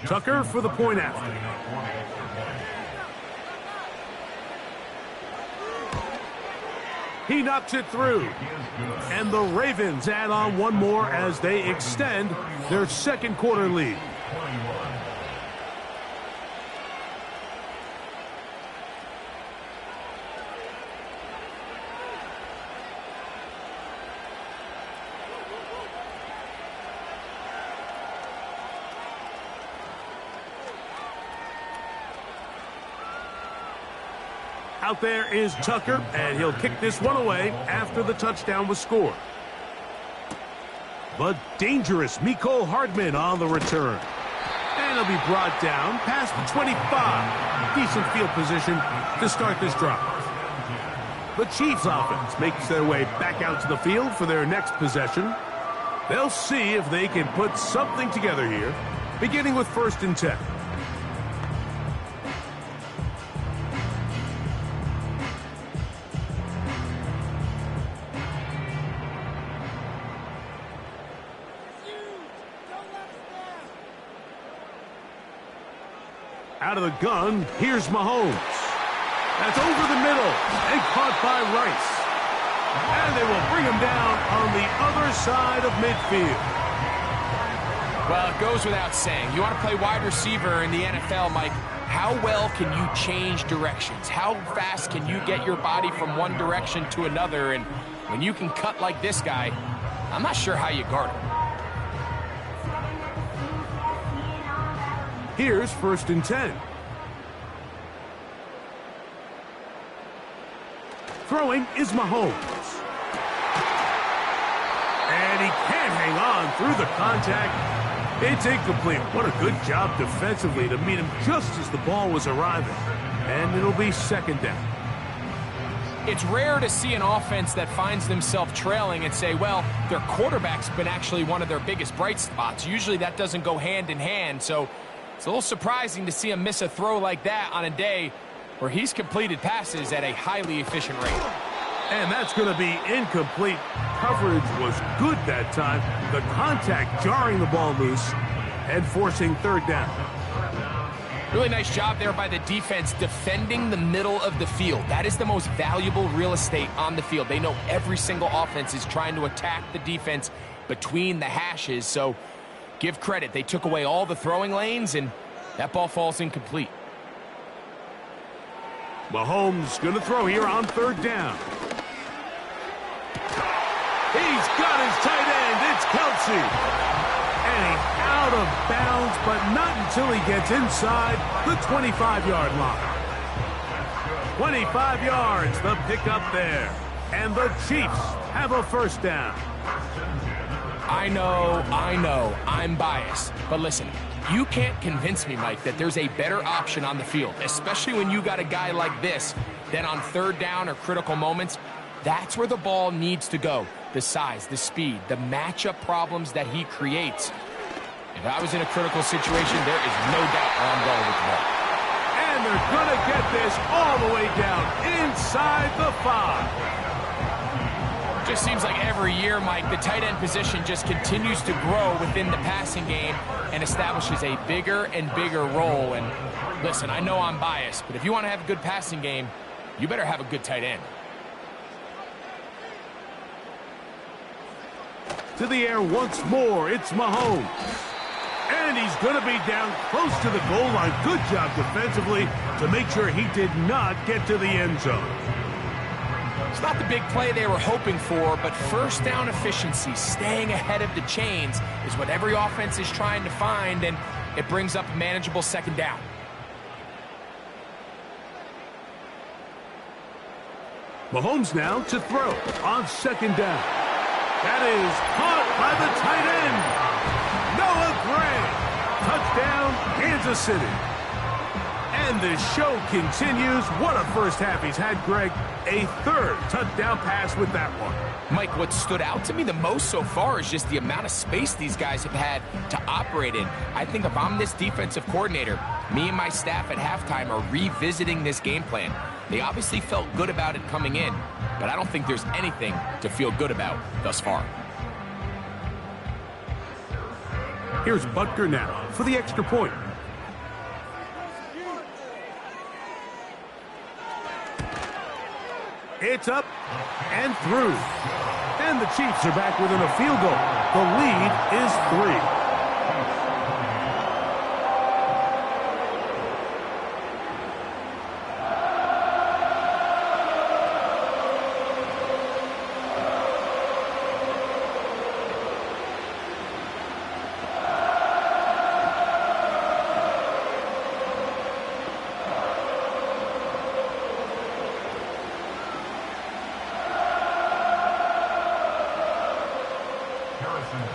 Tucker for the point after. He knocks it through. And the Ravens add on one more as they extend their 2nd quarter lead. Out there is Tucker, and he'll kick this one away after the touchdown was scored. The dangerous Mecole Hardman on the return. And he'll be brought down past the 25. Decent field position to start this drive. The Chiefs offense makes their way back out to the field for their next possession. They'll see if they can put something together here, beginning with 1st and 10. Out of the gun, here's Mahomes. That's over the middle and caught by Rice. And they will bring him down on the other side of midfield. Well, it goes without saying. You want to play wide receiver in the NFL, Mike, how well can you change directions? How fast can you get your body from one direction to another? And when you can cut like this guy, I'm not sure how you guard him. Here's 1st and 10. Throwing is Mahomes. And he can't hang on through the contact. It's incomplete. What a good job defensively to meet him just as the ball was arriving. And it'll be 2nd down. It's rare to see an offense that finds themselves trailing and say, well, their quarterback's been actually one of their biggest bright spots. Usually that doesn't go hand in hand, so it's a little surprising to see him miss a throw like that on a day where he's completed passes at a highly efficient rate. And that's going to be incomplete. Coverage was good that time. The contact jarring the ball loose and forcing 3rd down. Really nice job there by the defense defending the middle of the field. That is the most valuable real estate on the field. They know every single offense is trying to attack the defense between the hashes, so give credit. They took away all the throwing lanes, and that ball falls incomplete. Mahomes going to throw here on 3rd down. He's got his tight end. It's Kelsey. And he's out of bounds, but not until he gets inside the 25-yard line. 25 yards, the pickup there. And the Chiefs have a 1st down. I know, I'm biased. But listen, you can't convince me, Mike, that there's a better option on the field, especially when you got a guy like this, than on 3rd down or critical moments. That's where the ball needs to go. The size, the speed, the matchup problems that he creates. If I was in a critical situation, there is no doubt where I'm going with the ball. And they're going to get this all the way down inside the 5. Just seems like every year, Mike, the tight end position just continues to grow within the passing game and establishes a bigger and bigger role. And listen, I know I'm biased, but if you want to have a good passing game, you better have a good tight end. To the air once more, it's Mahomes. And he's going to be down close to the goal line. Good job defensively to make sure he did not get to the end zone. It's not the big play they were hoping for, but first down efficiency, staying ahead of the chains, is what every offense is trying to find, and it brings up a manageable second down. Mahomes now to throw on second down. That is caught by the tight end. Noah Gray. Touchdown, Kansas City. And the show continues. What a first half he's had, Greg. A third touchdown pass with that one. Mike, what stood out to me the most so far is just the amount of space these guys have had to operate in. I think if I'm this defensive coordinator, me and my staff at halftime are revisiting this game plan. They obviously felt good about it coming in, but I don't think there's anything to feel good about thus far. Here's Butker now for the extra point. It's up and through. And the Chiefs are back within a field goal. The lead is 3.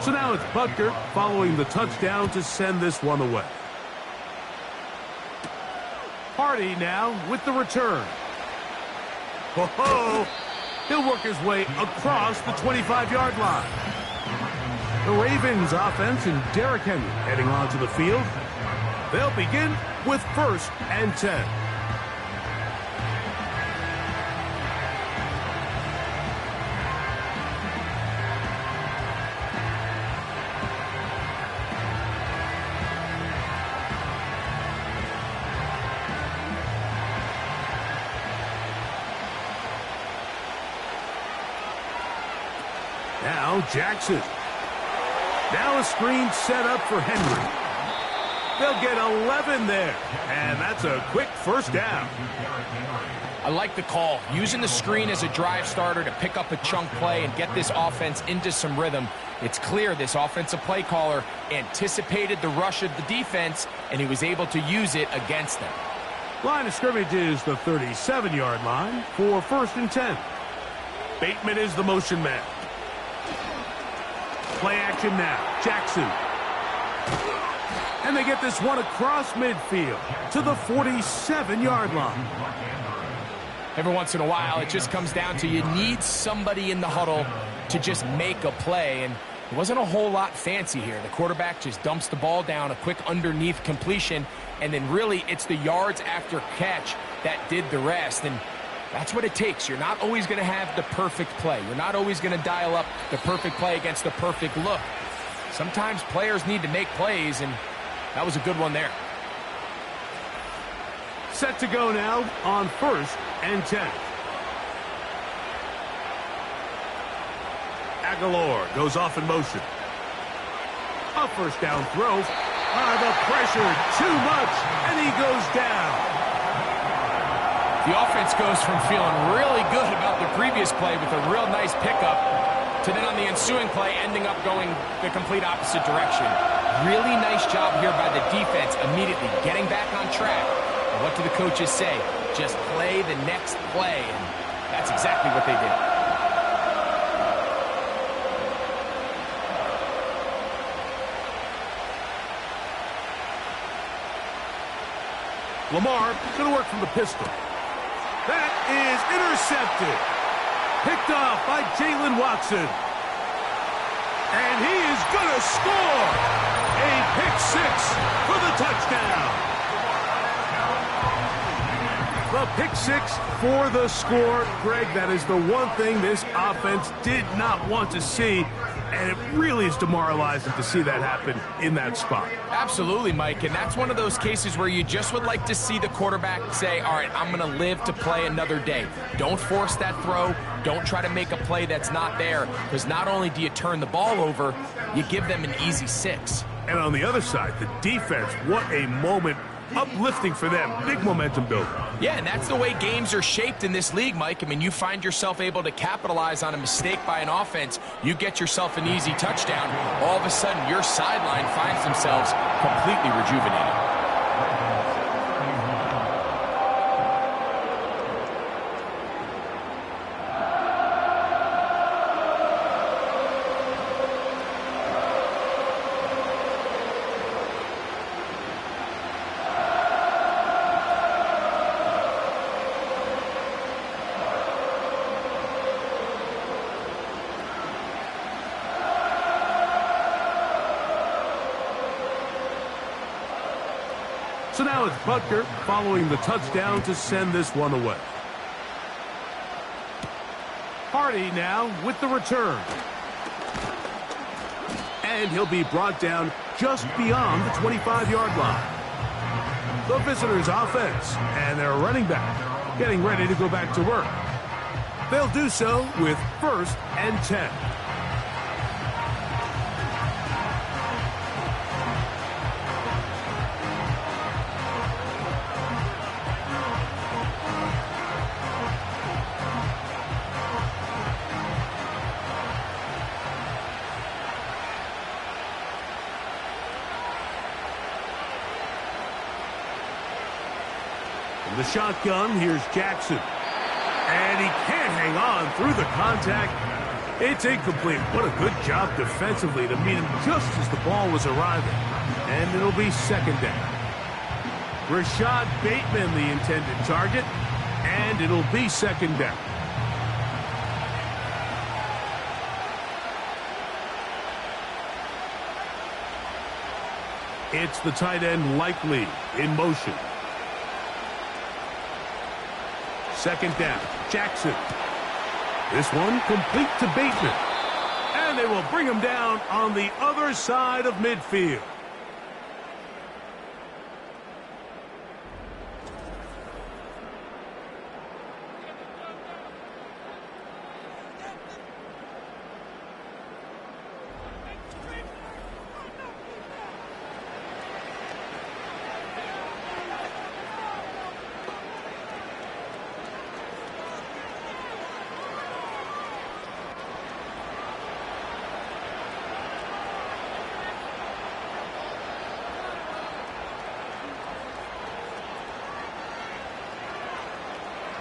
So now it's Butker following the touchdown to send this one away. Hardy now with the return. Ho-ho! He'll work his way across the 25-yard line. The Ravens offense and Derrick Henry heading onto the field. They'll begin with 1st and 10. Now Jackson. Now a screen set up for Henry. They'll get 11 there. And that's a quick first down. I like the call. Using the screen as a drive starter to pick up a chunk play and get this offense into some rhythm. It's clear this offensive play caller anticipated the rush of the defense, and he was able to use it against them. Line of scrimmage is the 37-yard line for 1st and 10. Bateman is the motion man. Play action now. Jackson. And they get this one across midfield to the 47-yard line. Every once in a while, it just comes down to you need somebody in the huddle to just make a play, and it wasn't a whole lot fancy here. The quarterback just dumps the ball down, a quick underneath completion, and then really it's the yards after catch that did the rest, and that's what it takes. You're not always going to have the perfect play. You're not always going to dial up the perfect play against the perfect look. Sometimes players need to make plays, and that was a good one there. Set to go now on 1st and 10. Aguilar goes off in motion. A first down throw. The pressure too much, and he goes down. The offense goes from feeling really good about the previous play with a real nice pickup to then on the ensuing play ending up going the complete opposite direction. Really nice job here by the defense immediately getting back on track. And what do the coaches say? Just play the next play, and that's exactly what they did. Lamar going to work from the pistol. That is intercepted. Picked off by Jalen Watson. And he is going to score. A pick six for the touchdown. The pick six for the score. Greg, that is the one thing this offense did not want to see. And it really is demoralizing to see that happen in that spot. Absolutely, Mike, and that's one of those cases where you just would like to see the quarterback say, all right, I'm going to live to play another day. Don't force that throw. Don't try to make a play that's not there, because not only do you turn the ball over, you give them an easy 6. And on the other side, the defense, what a moment Uplifting for them. Big momentum builder. Yeah, and that's the way games are shaped in this league, Mike. I mean, you find yourself able to capitalize on a mistake by an offense. You get yourself an easy touchdown. All of a sudden, your sideline finds themselves completely rejuvenated. So now it's Butker following the touchdown to send this one away. Hardy now with the return. And he'll be brought down just beyond the 25-yard line. The visitors' offense and their running back getting ready to go back to work. They'll do so with 1st and 10. The shotgun, here's Jackson. And he can't hang on through the contact. It's incomplete. What a good job defensively to meet him just as the ball was arriving. And it'll be 2nd down. Rashad Bateman, the intended target. And it'll be 2nd down. It's the tight end Likely in motion. 2nd down, Jackson. This one complete to Bateman. And they will bring him down on the other side of midfield.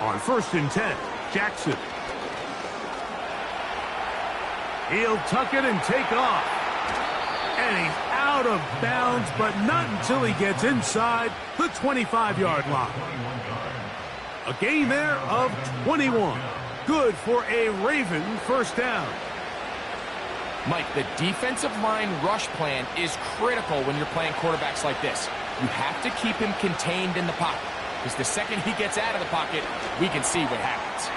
On 1st and 10, Jackson. He'll tuck it and take off. And he's out of bounds, but not until he gets inside the 25-yard line. A gain there of 21. Good for a Raven 1st down. Mike, the defensive line rush plan is critical when you're playing quarterbacks like this. You have to keep him contained in the pocket. Because the second he gets out of the pocket, we can see what happens.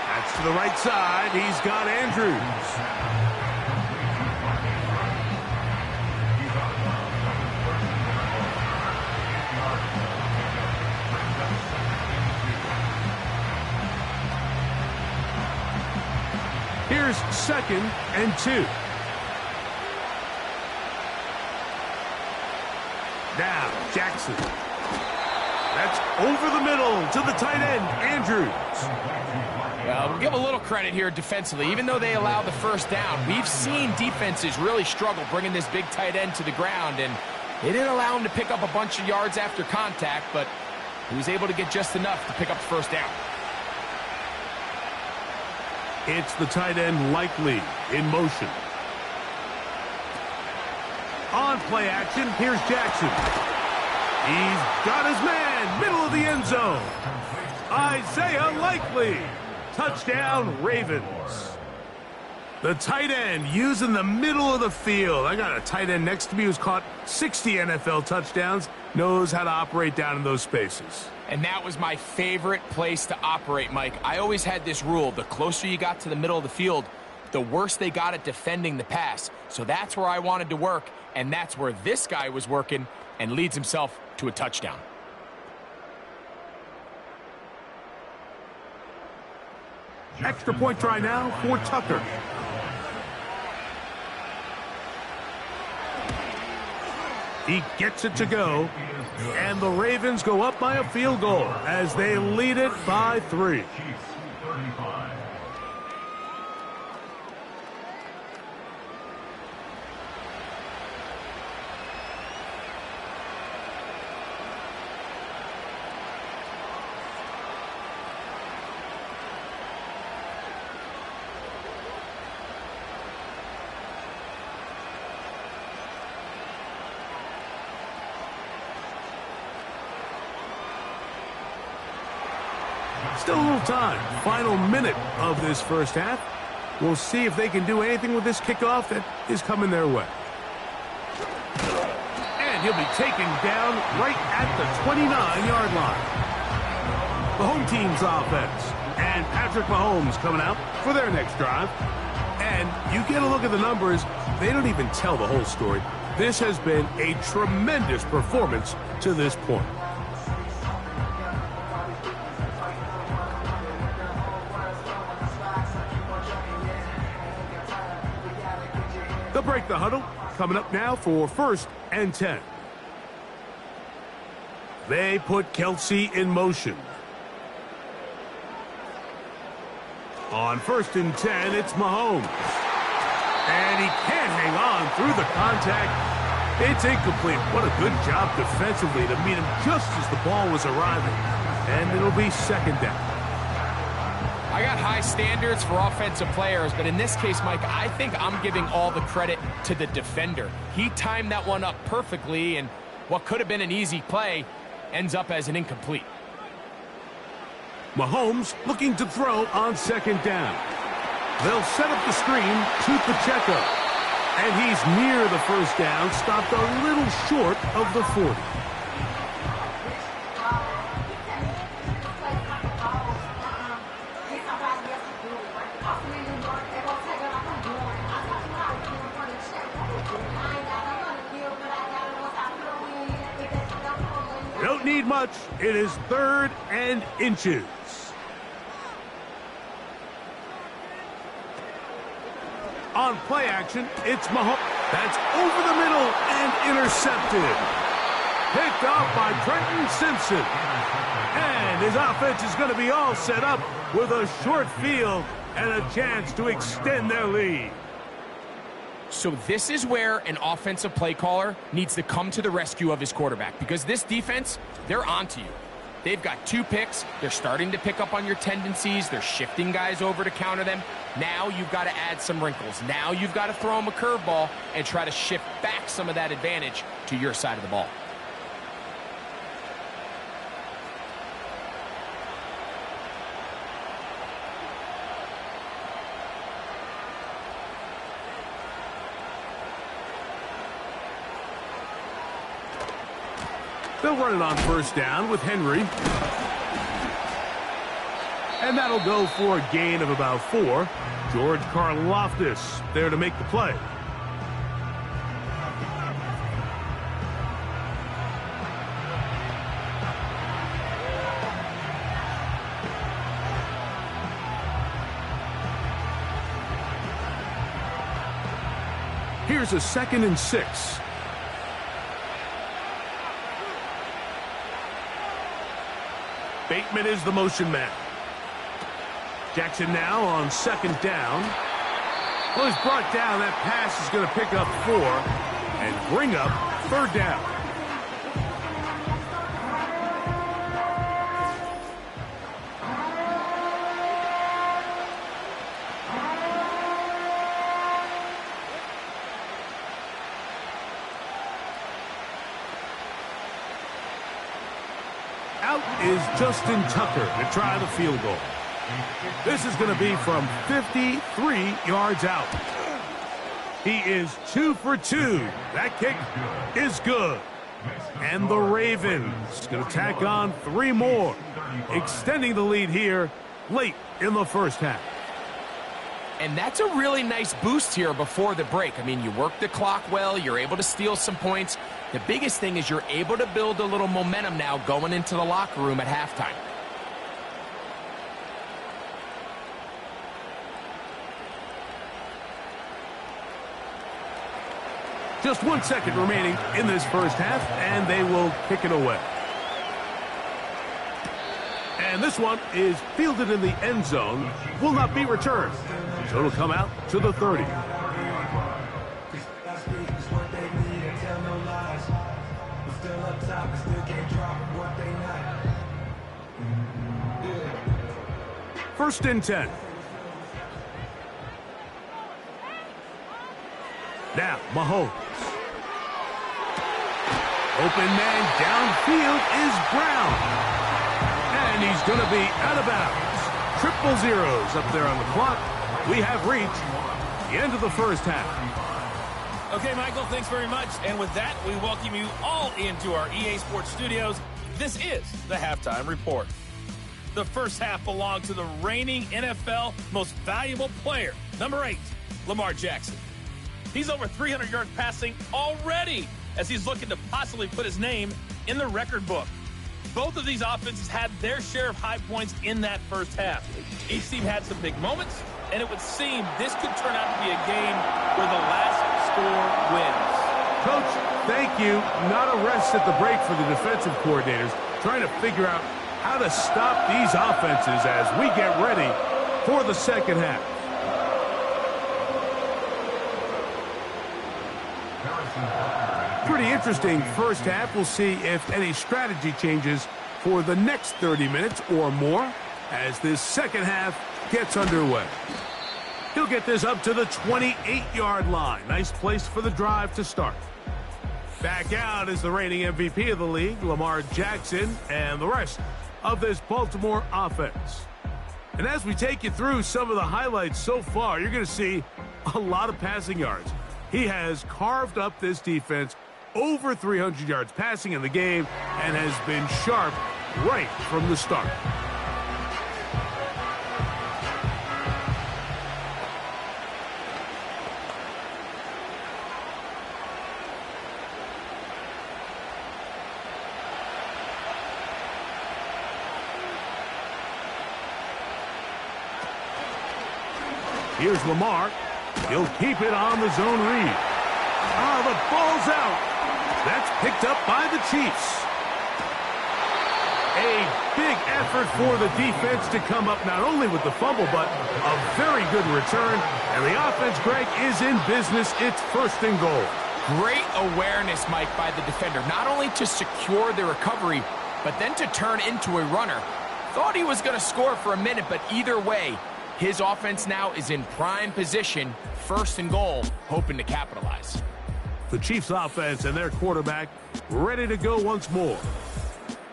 That's to the right side. He's got Andrews. Here's 2nd and 2. Now, Jackson. That's over the middle to the tight end, Andrews. We'll give a little credit here defensively. Even though they allowed the 1st down, we've seen defenses really struggle bringing this big tight end to the ground, and they didn't allow him to pick up a bunch of yards after contact, but he was able to get just enough to pick up the 1st down. It's the tight end Likely in motion. On play action, here's Jackson. He's got his man, middle of the end zone. Isaiah Likely. Touchdown, Ravens. The tight end using the middle of the field. I got a tight end next to me who's caught 60 NFL touchdowns, knows how to operate down in those spaces. And that was my favorite place to operate, Mike. I always had this rule. The closer you got to the middle of the field, the worse they got at defending the pass. So that's where I wanted to work, and that's where this guy was working and leads himself to a touchdown. Extra point try now for Tucker. He gets it to go. And the Ravens go up by a field goal as they lead it by 3. Still a little time. Final minute of this first half. We'll see if they can do anything with this kickoff that is coming their way. And he'll be taken down right at the 29-yard line. The home team's offense. And Patrick Mahomes coming out for their next drive. And you get a look at the numbers, they don't even tell the whole story. This has been a tremendous performance to this point. They'll break the huddle. Coming up now for 1st and 10. They put Kelsey in motion. On 1st and 10, it's Mahomes. And he can't hang on through the contact. It's incomplete. What a good job defensively to meet him just as the ball was arriving. And it'll be 2nd down. I got high standards for offensive players, but in this case, Mike, I think I'm giving all the credit to the defender. He timed that one up perfectly, and what could have been an easy play ends up as an incomplete. Mahomes looking to throw on 2nd down. They'll set up the screen to Pacheco. And he's near the 1st down, stopped a little short of the 40. Don't need much. It is 3rd and inches. On play action, it's Mahomes. That's over the middle and intercepted. Picked off by Trenton Simpson. And his offense is going to be all set up with a short field and a chance to extend their lead. So this is where an offensive play caller needs to come to the rescue of his quarterback, because this defense, they're onto you. They've got 2 picks. They're starting to pick up on your tendencies. They're shifting guys over to counter them. Now you've got to add some wrinkles. Now you've got to throw them a curveball and try to shift back some of that advantage to your side of the ball. They'll run it on 1st down with Henry. And that'll go for a gain of about 4. George Karlaftis there to make the play. Here's a 2nd and 6. Bateman is the motion man. Jackson now on 2nd down. Well, he's brought down. That pass is going to pick up 4 and bring up 3rd down. Out is Justin Tucker to try the field goal. This is going to be from 53 yards out. He is 2 for 2. That kick is good. And the Ravens going to tack on 3 more, extending the lead here late in the first half. And that's a really nice boost here before the break. I mean, you work the clock well. You're able to steal some points. The biggest thing is you're able to build a little momentum now going into the locker room at halftime. Just 1 second remaining in this first half, and they will kick it away. And this one is fielded in the end zone, will not be returned. So it'll come out to the 30. First and 10. Now, Mahomes. Open man downfield is Brown. And he's going to be out of bounds. Triple zeros up there on the clock. We have reached the end of the first half. Okay, Michael, thanks very much. And with that, we welcome you all into our EA Sports Studios. This is the Halftime Report. The first half belonged to the reigning NFL most valuable player, number 8, Lamar Jackson. He's over 300 yards passing already as he's looking to possibly put his name in the record book. Both of these offenses had their share of high points in that first half. Each team had some big moments, and it would seem this could turn out to be a game where the last score wins. Coach, thank you. Not a rest at the break for the defensive coordinators, trying to figure out how to stop these offenses as we get ready for the second half. Pretty interesting first half. We'll see if any strategy changes for the next 30 minutes or more as this second half gets underway. He'll get this up to the 28-yard line. Nice place for the drive to start. Back out is the reigning MVP of the league, Lamar Jackson, and the rest of this Baltimore offense. And as we take you through some of the highlights so far, you're going to see a lot of passing yards. He has carved up this defense, over 300 yards passing in the game, and has been sharp right from the start. Here's Lamar. He'll keep it on the zone read. The ball's out. That's picked up by the Chiefs. A big effort for the defense to come up not only with the fumble, but a very good return. And the offense, Greg, is in business. It's first and goal. Great awareness, Mike, by the defender. Not only to secure the recovery, but then to turn into a runner. Thought he was going to score for a minute, but either way, his offense now is in prime position, first and goal, hoping to capitalize. The Chiefs offense and their quarterback ready to go once more.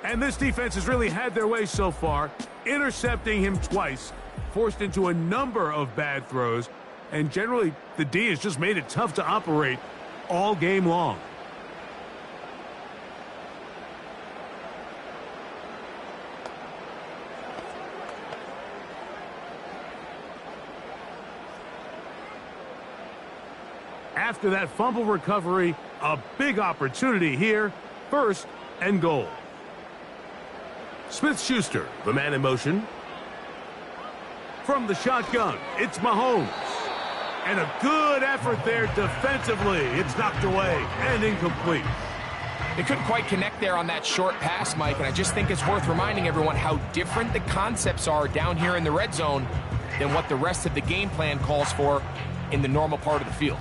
And this defense has really had their way so far, intercepting him twice, forced into a number of bad throws, and generally the D has just made it tough to operate all game long. After that fumble recovery, a big opportunity here, first and goal. Smith-Schuster, the man in motion. From the shotgun, it's Mahomes. And a good effort there defensively. It's knocked away and incomplete. They couldn't quite connect there on that short pass, Mike, and I just think it's worth reminding everyone how different the concepts are down here in the red zone than what the rest of the game plan calls for in the normal part of the field.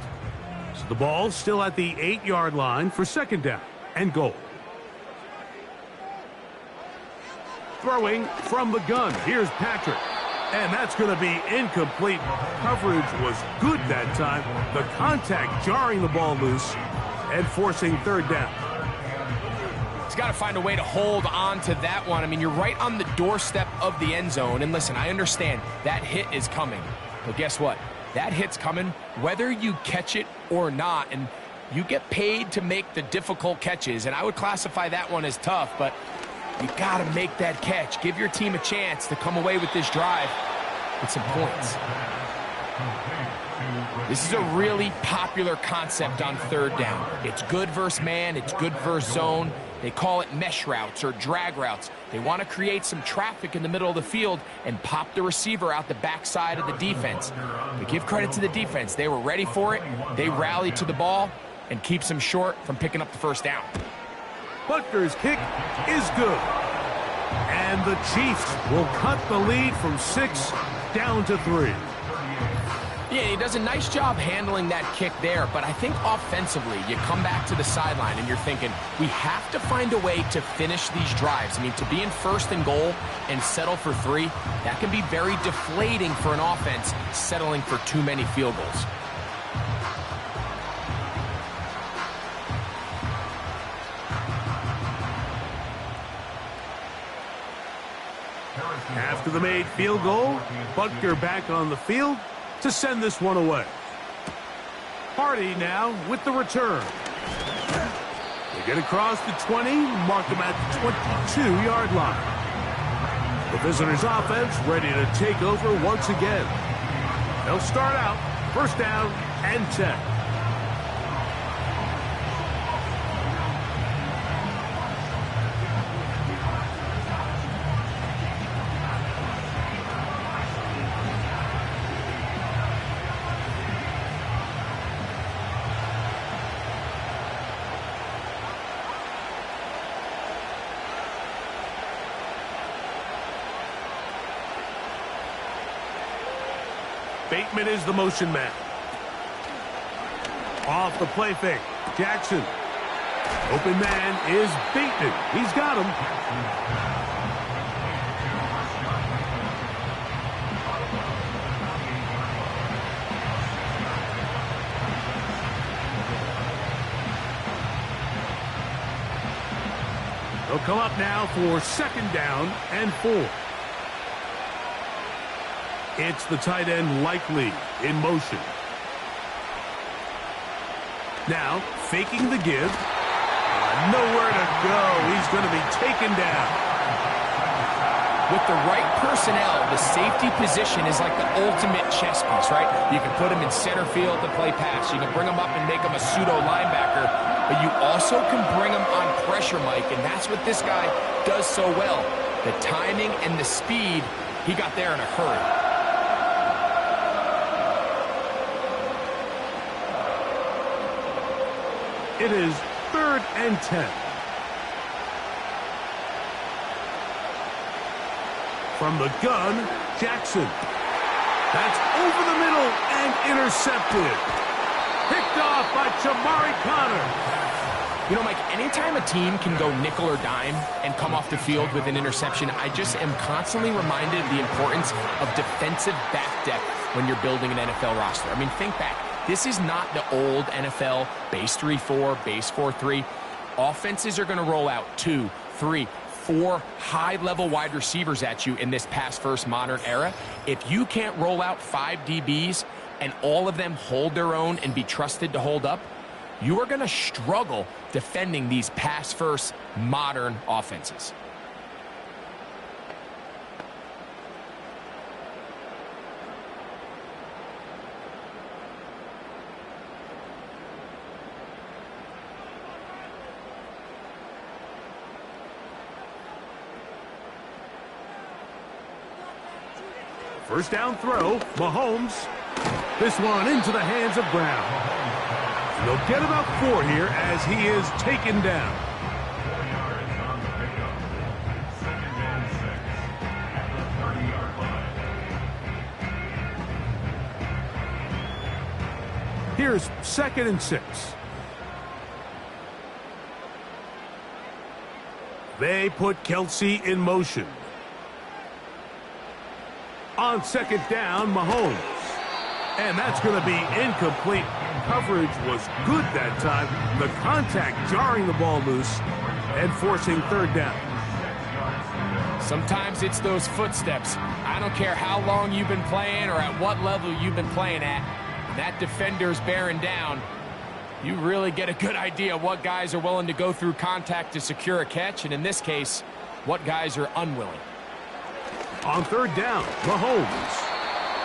So the ball still at the 8-yard line for second down and goal. Throwing from the gun. Here's Patrick. And that's going to be incomplete. Coverage was good that time. The contact jarring the ball loose and forcing third down. He's got to find a way to hold on to that one. I mean, you're right on the doorstep of the end zone. And listen, I understand that hit is coming. But guess what? That hit's coming whether you catch it or not. And you get paid to make the difficult catches. And I would classify that one as tough, but you got to make that catch. Give your team a chance to come away with this drive with some points. This is a really popular concept on third down. It's good versus man. It's good versus zone. They call it mesh routes or drag routes. They want to create some traffic in the middle of the field and pop the receiver out the backside of the defense. But give credit to the defense. They were ready for it. They rallied to the ball, and keeps him short from picking up the first down. Butker's kick is good. And the Chiefs will cut the lead from 6 down to 3. Yeah, he does a nice job handling that kick there, but I think offensively, you come back to the sideline and you're thinking, we have to find a way to finish these drives. I mean, to be in 1st and goal and settle for 3, that can be very deflating for an offense settling for too many field goals. After the made field goal, Butker back on the field to send this one away. Hardy now with the return. They get across the 20, mark them at the 22-yard line. The visitors' offense ready to take over once again. They'll start out 1st down and 10. Bateman is the motion man. Off the play fake. Jackson. Open man is Bateman. He's got him. They'll come up now for 2nd down and 4. It's the tight end Likely in motion. Now, faking the give. Nowhere to go. He's going to be taken down. With the right personnel, the safety position is like the ultimate chess piece, right? You can put him in center field to play pass. You can bring him up and make him a pseudo linebacker. But you also can bring him on pressure, Mike, and that's what this guy does so well. The timing and the speed, he got there in a hurry. It is 3rd and 10. From the gun, Jackson. That's over the middle and intercepted. Picked off by Jamari Connor. You know, Mike, anytime a team can go nickel or dime and come off the field with an interception, I just am constantly reminded of the importance of defensive back depth when you're building an NFL roster. I mean, think back. This is not the old NFL base 3-4, base 4-3. Offenses are going to roll out 2, 3, 4 high-level wide receivers at you in this pass-first modern era. If you can't roll out 5 DBs and all of them hold their own and be trusted to hold up, you are going to struggle defending these pass-first modern offenses. First down throw, Mahomes. This one into the hands of Brown. And they'll get about 4 here as he is taken down. 4 yards on the pickup. 2nd and 6 at the 30-yard line. Here's 2nd and 6. They put Kelsey in motion. On 2nd down, Mahomes. And that's going to be incomplete. Coverage was good that time. The contact jarring the ball loose and forcing 3rd down. Sometimes it's those footsteps. I don't care how long you've been playing or at what level you've been playing at. When that defender's bearing down, you really get a good idea what guys are willing to go through contact to secure a catch, and in this case, what guys are unwilling. On 3rd down, Mahomes.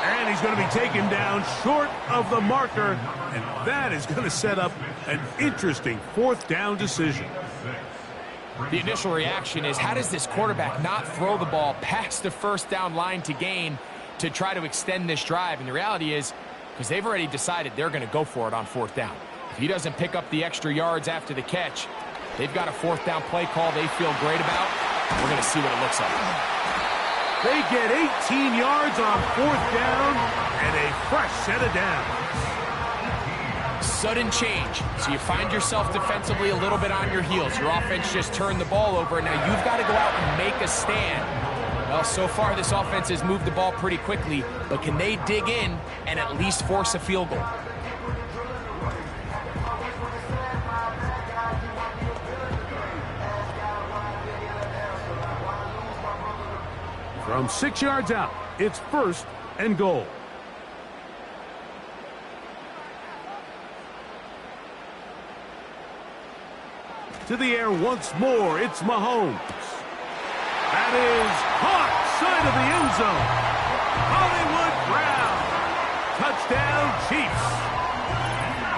And he's going to be taken down short of the marker, and that is going to set up an interesting 4th down decision. The initial reaction is, how does this quarterback not throw the ball past the 1st down line to gain to try to extend this drive? And the reality is, because they've already decided they're going to go for it on 4th down. If he doesn't pick up the extra yards after the catch, they've got a fourth down play call they feel great about. We're going to see what it looks like. They get 18 yards on fourth down and a fresh set of downs. Sudden change. So you find yourself defensively a little bit on your heels. Your offense just turned the ball over. Now you've got to go out and make a stand. Well, so far this offense has moved the ball pretty quickly, but can they dig in and at least force a field goal? From 6 yards out, it's 1st and goal. To the air once more, it's Mahomes. That is caught, side of the end zone. Hollywood Brown. Touchdown, Chiefs.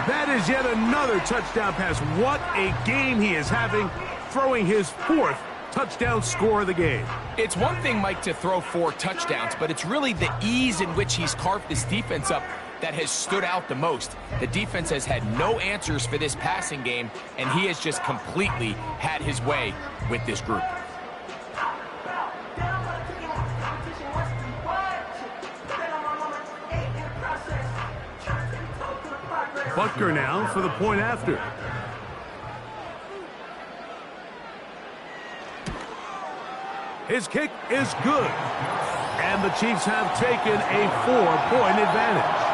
That is yet another touchdown pass. What a game he is having, throwing his 4th touchdown score of the game. It's one thing, Mike, to throw 4 touchdowns, but it's really the ease in which he's carved this defense up that has stood out the most. The defense has had no answers for this passing game, and he has just completely had his way with this group. Butker now for the point after. His kick is good. And the Chiefs have taken a 4-point advantage.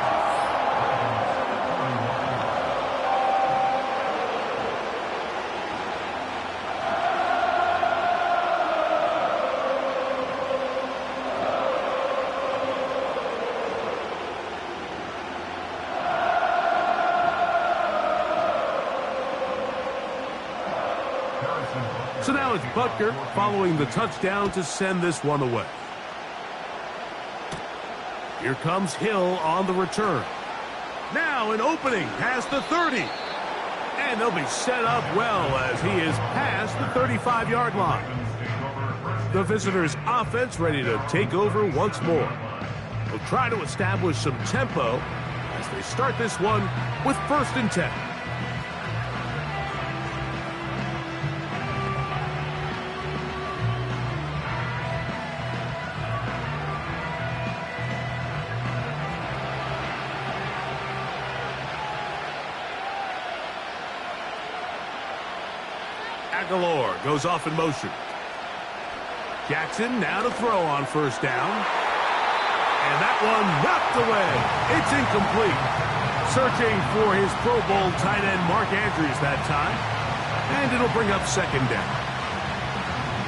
So now it's Butker following the touchdown to send this one away. Here comes Hill on the return. Now an opening past the 30. And they'll be set up well as he is past the 35-yard line. The visitors' offense ready to take over once more. They'll try to establish some tempo as they start this one with 1st and 10. Aguilar goes off in motion. Jackson now to throw on 1st down. And that one knocked away. It's incomplete. Searching for his Pro Bowl tight end Mark Andrews that time. And it'll bring up 2nd down.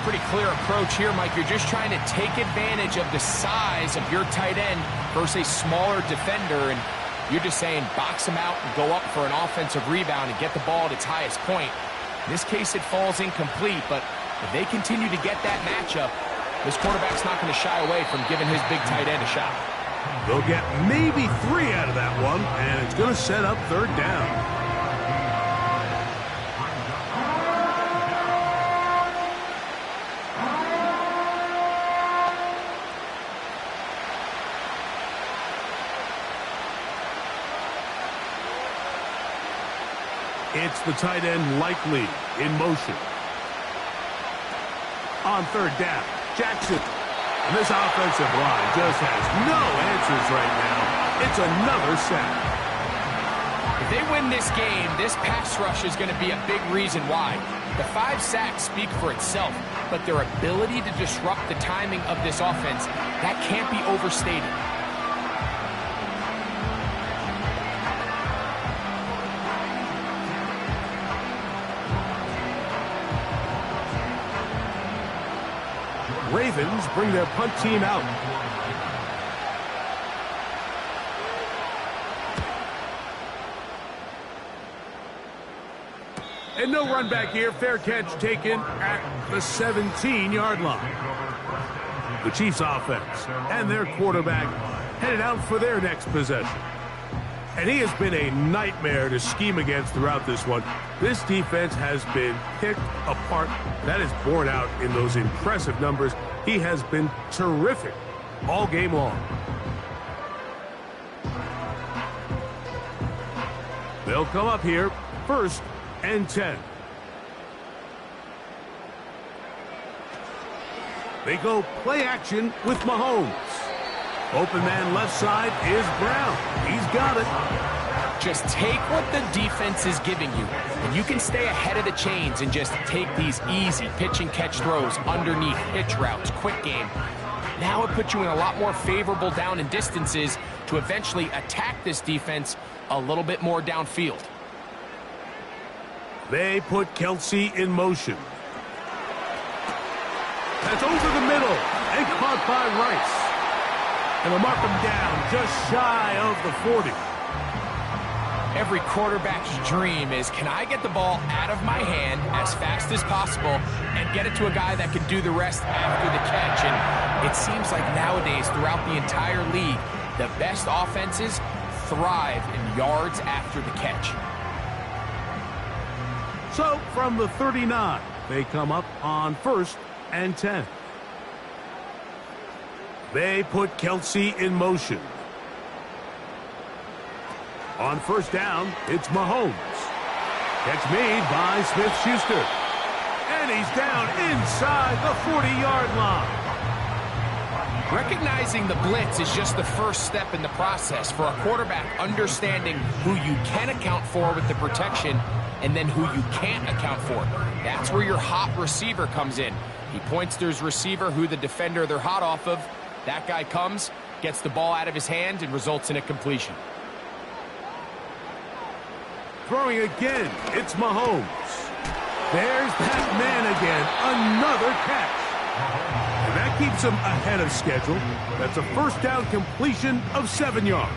Pretty clear approach here, Mike. You're just trying to take advantage of the size of your tight end versus a smaller defender. And you're just saying box him out and go up for an offensive rebound and get the ball at its highest point. In this case, it falls incomplete, but if they continue to get that matchup, this quarterback's not going to shy away from giving his big tight end a shot. They'll get maybe 3 out of that one, and it's going to set up 3rd down. It's the tight end Likely in motion. On 3rd down, Jackson. And this offensive line just has no answers right now. It's another sack. If they win this game, this pass rush is going to be a big reason why. The 5 sacks speak for itself, but their ability to disrupt the timing of this offense, that can't be overstated. Ravens bring their punt team out. And no run back here. Fair catch taken at the 17-yard line. The Chiefs offense and their quarterback headed out for their next possession. And he has been a nightmare to scheme against throughout this one. This defense has been picked apart. That is borne out in those impressive numbers. He has been terrific all game long. They'll come up here, 1st and 10. They go play action with Mahomes. Open man left side is Brown. He's got it. Just take what the defense is giving you, and you can stay ahead of the chains and just take these easy pitch and catch throws underneath hitch routes, quick game. Now it puts you in a lot more favorable down and distances to eventually attack this defense a little bit more downfield. They put Kelsey in motion. That's over the middle and caught by Rice. And they'll mark him down just shy of the 40. Every quarterback's dream is, can I get the ball out of my hand as fast as possible and get it to a guy that can do the rest after the catch? And it seems like nowadays, throughout the entire league, the best offenses thrive in yards after the catch. So from the 39, they come up on 1st and 10. They put Kelsey in motion. On 1st down, it's Mahomes. Catch made by Smith-Schuster. And he's down inside the 40-yard line. Recognizing the blitz is just the first step in the process for a quarterback understanding who you can account for with the protection and then who you can't account for. That's where your hot receiver comes in. He points to his receiver, who the defender they're hot off of. That guy comes, gets the ball out of his hand, and results in a completion. Throwing again, it's Mahomes. There's that man again, another catch. And that keeps him ahead of schedule. That's a 1st down completion of 7 yards.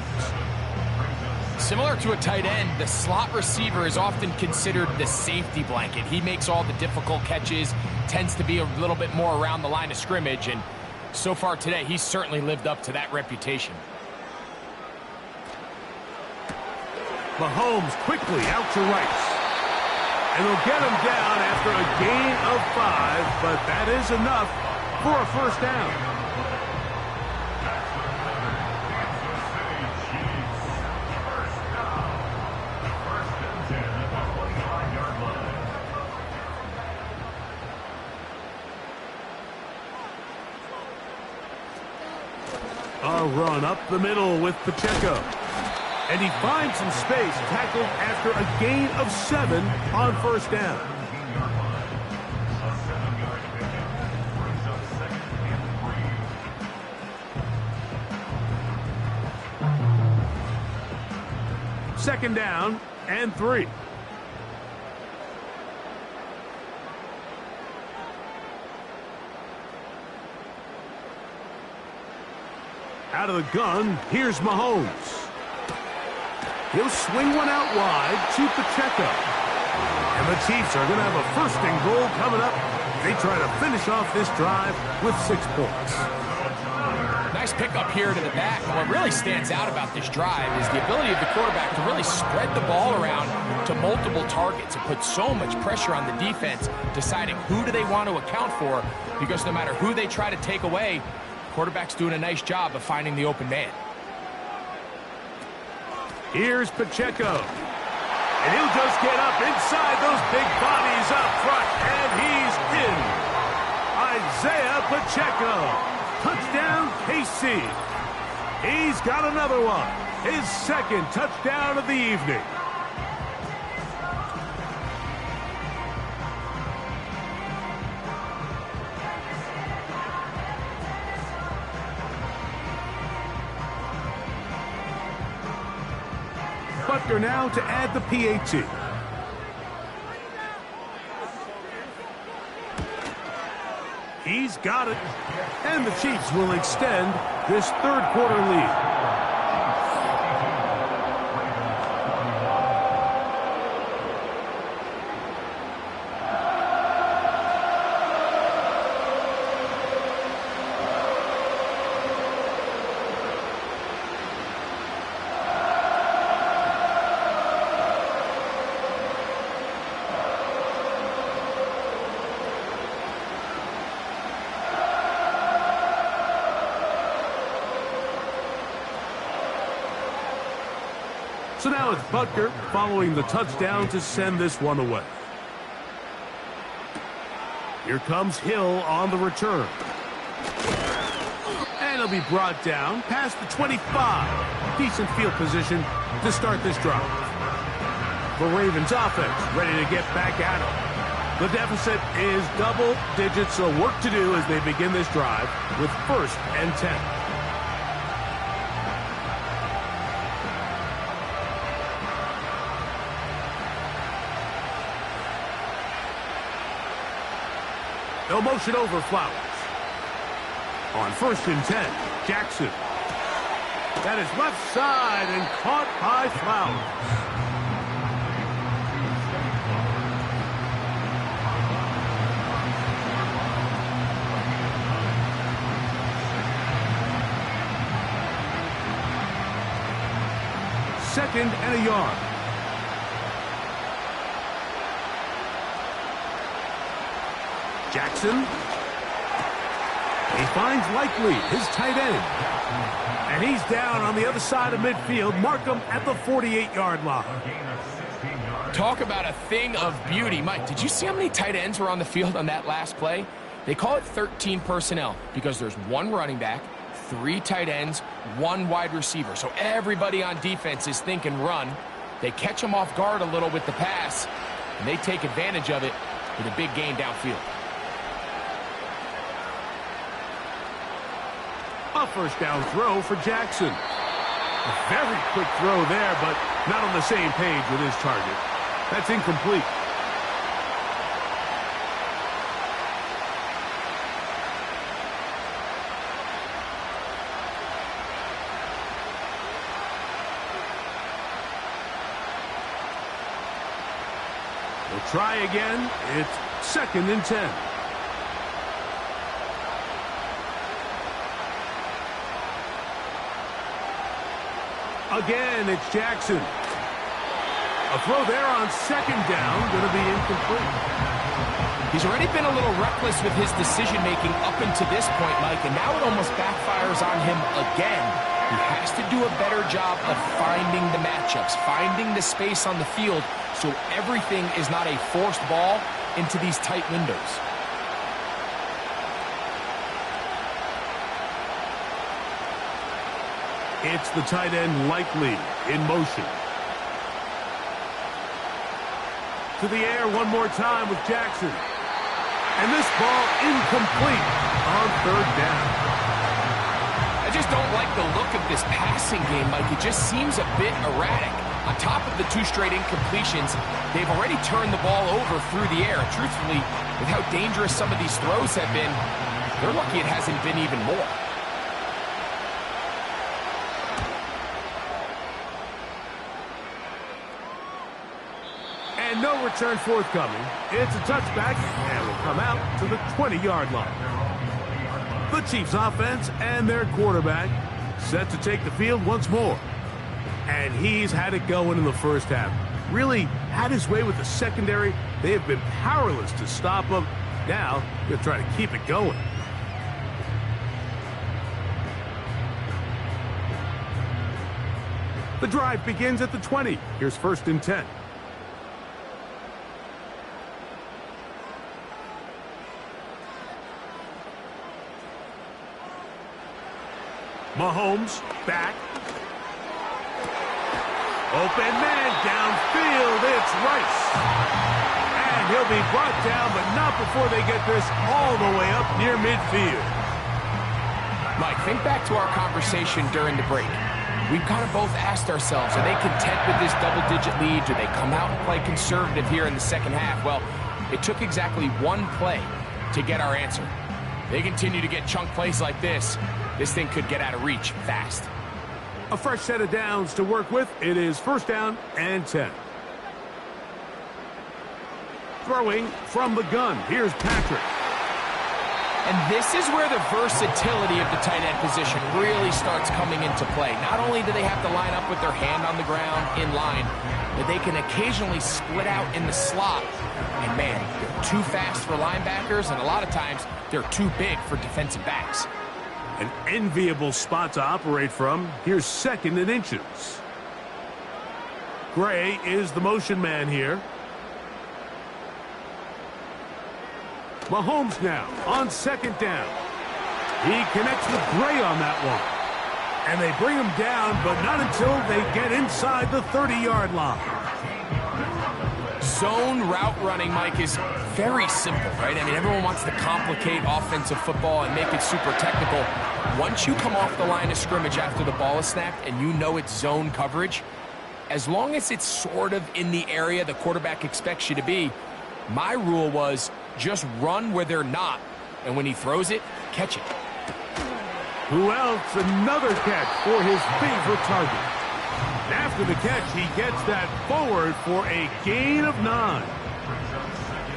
Similar to a tight end, the slot receiver is often considered the safety blanket. He makes all the difficult catches, tends to be a little bit more around the line of scrimmage, and so far today, he's certainly lived up to that reputation. Mahomes quickly out to Rice. And they'll get him down after a gain of 5, but that is enough for a 1st down. A run up the middle with Pacheco. And he finds some space, tackled after a gain of 7 on 1st down. Second down and 3. Out of the gun, here's Mahomes. He'll swing one out wide to Pacheco. And the Chiefs are going to have a 1st and goal coming up. They try to finish off this drive with 6 points. Nice pickup here to the back. And what really stands out about this drive is the ability of the quarterback to really spread the ball around to multiple targets and put so much pressure on the defense, deciding who do they want to account for, because no matter who they try to take away, quarterback's doing a nice job of finding the open man. Here's Pacheco. And he'll just get up inside those big bodies up front. And he's in. Isaiah Pacheco. Touchdown, KC. He's got another one. His 2nd touchdown of the evening. Butker now to add the PAT. He's got it. And the Chiefs will extend this 3rd quarter lead. So now it's Butker following the touchdown to send this one away. Here comes Hill on the return. And he'll be brought down past the 25. Decent field position to start this drive. The Ravens offense ready to get back at it. The deficit is double digits, so work to do as they begin this drive with 1st and 10. No motion over Flowers. On 1st and 10, Jackson. That is left side and caught by Flowers. Second and a yard. Jackson. He finds Likely, his tight end. And he's down on the other side of midfield. Mark him at the 48-yard line. Talk about a thing of beauty. Mike, did you see how many tight ends were on the field on that last play? They call it 13 personnel because there's 1 running back, 3 tight ends, 1 wide receiver. So everybody on defense is thinking run. They catch them off guard a little with the pass, and they take advantage of it with a big gain downfield. A first down throw for Jackson. A very quick throw there, but not on the same page with his target. That's incomplete. We'll try again. It's 2nd and 10. Again, it's Jackson. A throw there on 2nd down, going to be incomplete. He's already been a little reckless with his decision-making up until this point, Mike, and now it almost backfires on him again. He has to do a better job of finding the matchups, finding the space on the field, so everything is not a forced ball into these tight windows. It's the tight end Likely in motion. To the air one more time with Jackson. And this ball incomplete on 3rd down. I just don't like the look of this passing game, Mike. It just seems a bit erratic. On top of the 2 straight incompletions, they've already turned the ball over through the air. Truthfully, with how dangerous some of these throws have been, they're lucky it hasn't been even more. And no return forthcoming. It's a touchback and will come out to the 20-yard line. The Chiefs offense and their quarterback set to take the field once more. And he's had it going in the first half. Really had his way with the secondary. They have been powerless to stop him. Now, they'll try to keep it going. The drive begins at the 20. Here's 1st and 10. Mahomes back. Open man downfield. It's Rice. And he'll be brought down, but not before they get this all the way up near midfield. Mike, think back to our conversation during the break. We've kind of both asked ourselves, are they content with this double-digit lead? Do they come out and play conservative here in the second half? Well, it took exactly 1 play to get our answer. They continue to get chunk plays like this. This thing could get out of reach fast. A fresh set of downs to work with. It is 1st down and 10. Throwing from the gun. Here's Patrick. And this is where the versatility of the tight end position really starts coming into play. Not only do they have to line up with their hand on the ground in line, but they can occasionally split out in the slot. And man, they're too fast for linebackers, and a lot of times they're too big for defensive backs. An enviable spot to operate from. Here's 2nd and inches. Gray is the motion man here. Mahomes now on second down. He connects with Gray on that one. And they bring him down, but not until they get inside the 30-yard line. Zone route running, Mike, is very simple, right? I mean, everyone wants to complicate offensive football and make it super technical. Once you come off the line of scrimmage after the ball is snapped and you know it's zone coverage, as long as it's sort of in the area the quarterback expects you to be, my rule was just run where they're not, and when he throws it, catch it. Who else? Another catch for his favorite target. After the catch, he gets that forward for a gain of 9.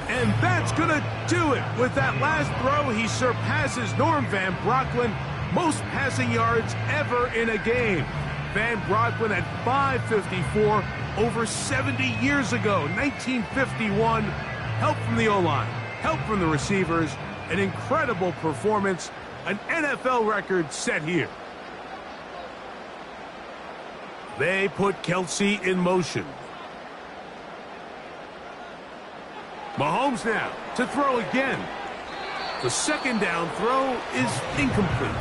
And that's going to do it. With that last throw, he surpasses Norm Van Brocklin, most passing yards ever in a game. Van Brocklin at 554 over 70 years ago, 1951. Help from the O-line, help from the receivers, an incredible performance, an NFL record set here. They put Kelsey in motion. Mahomes now to throw again. The second down throw is incomplete.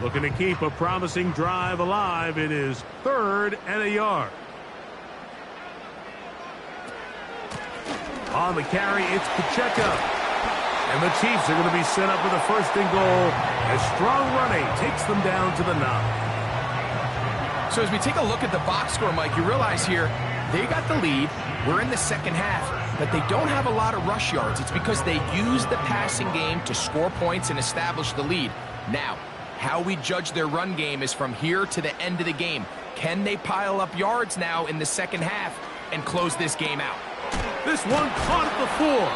Looking to keep a promising drive alive. It is 3rd and a yard. On the carry, it's Pacheco. And the Chiefs are going to be set up with a 1st and goal as strong running takes them down to the 9. So as we take a look at the box score, Mike, you realize here they got the lead. We're in the second half, but they don't have a lot of rush yards. It's because they use the passing game to score points and establish the lead. Now, how we judge their run game is from here to the end of the game. Can they pile up yards now in the second half and close this game out? This one caught at the 4.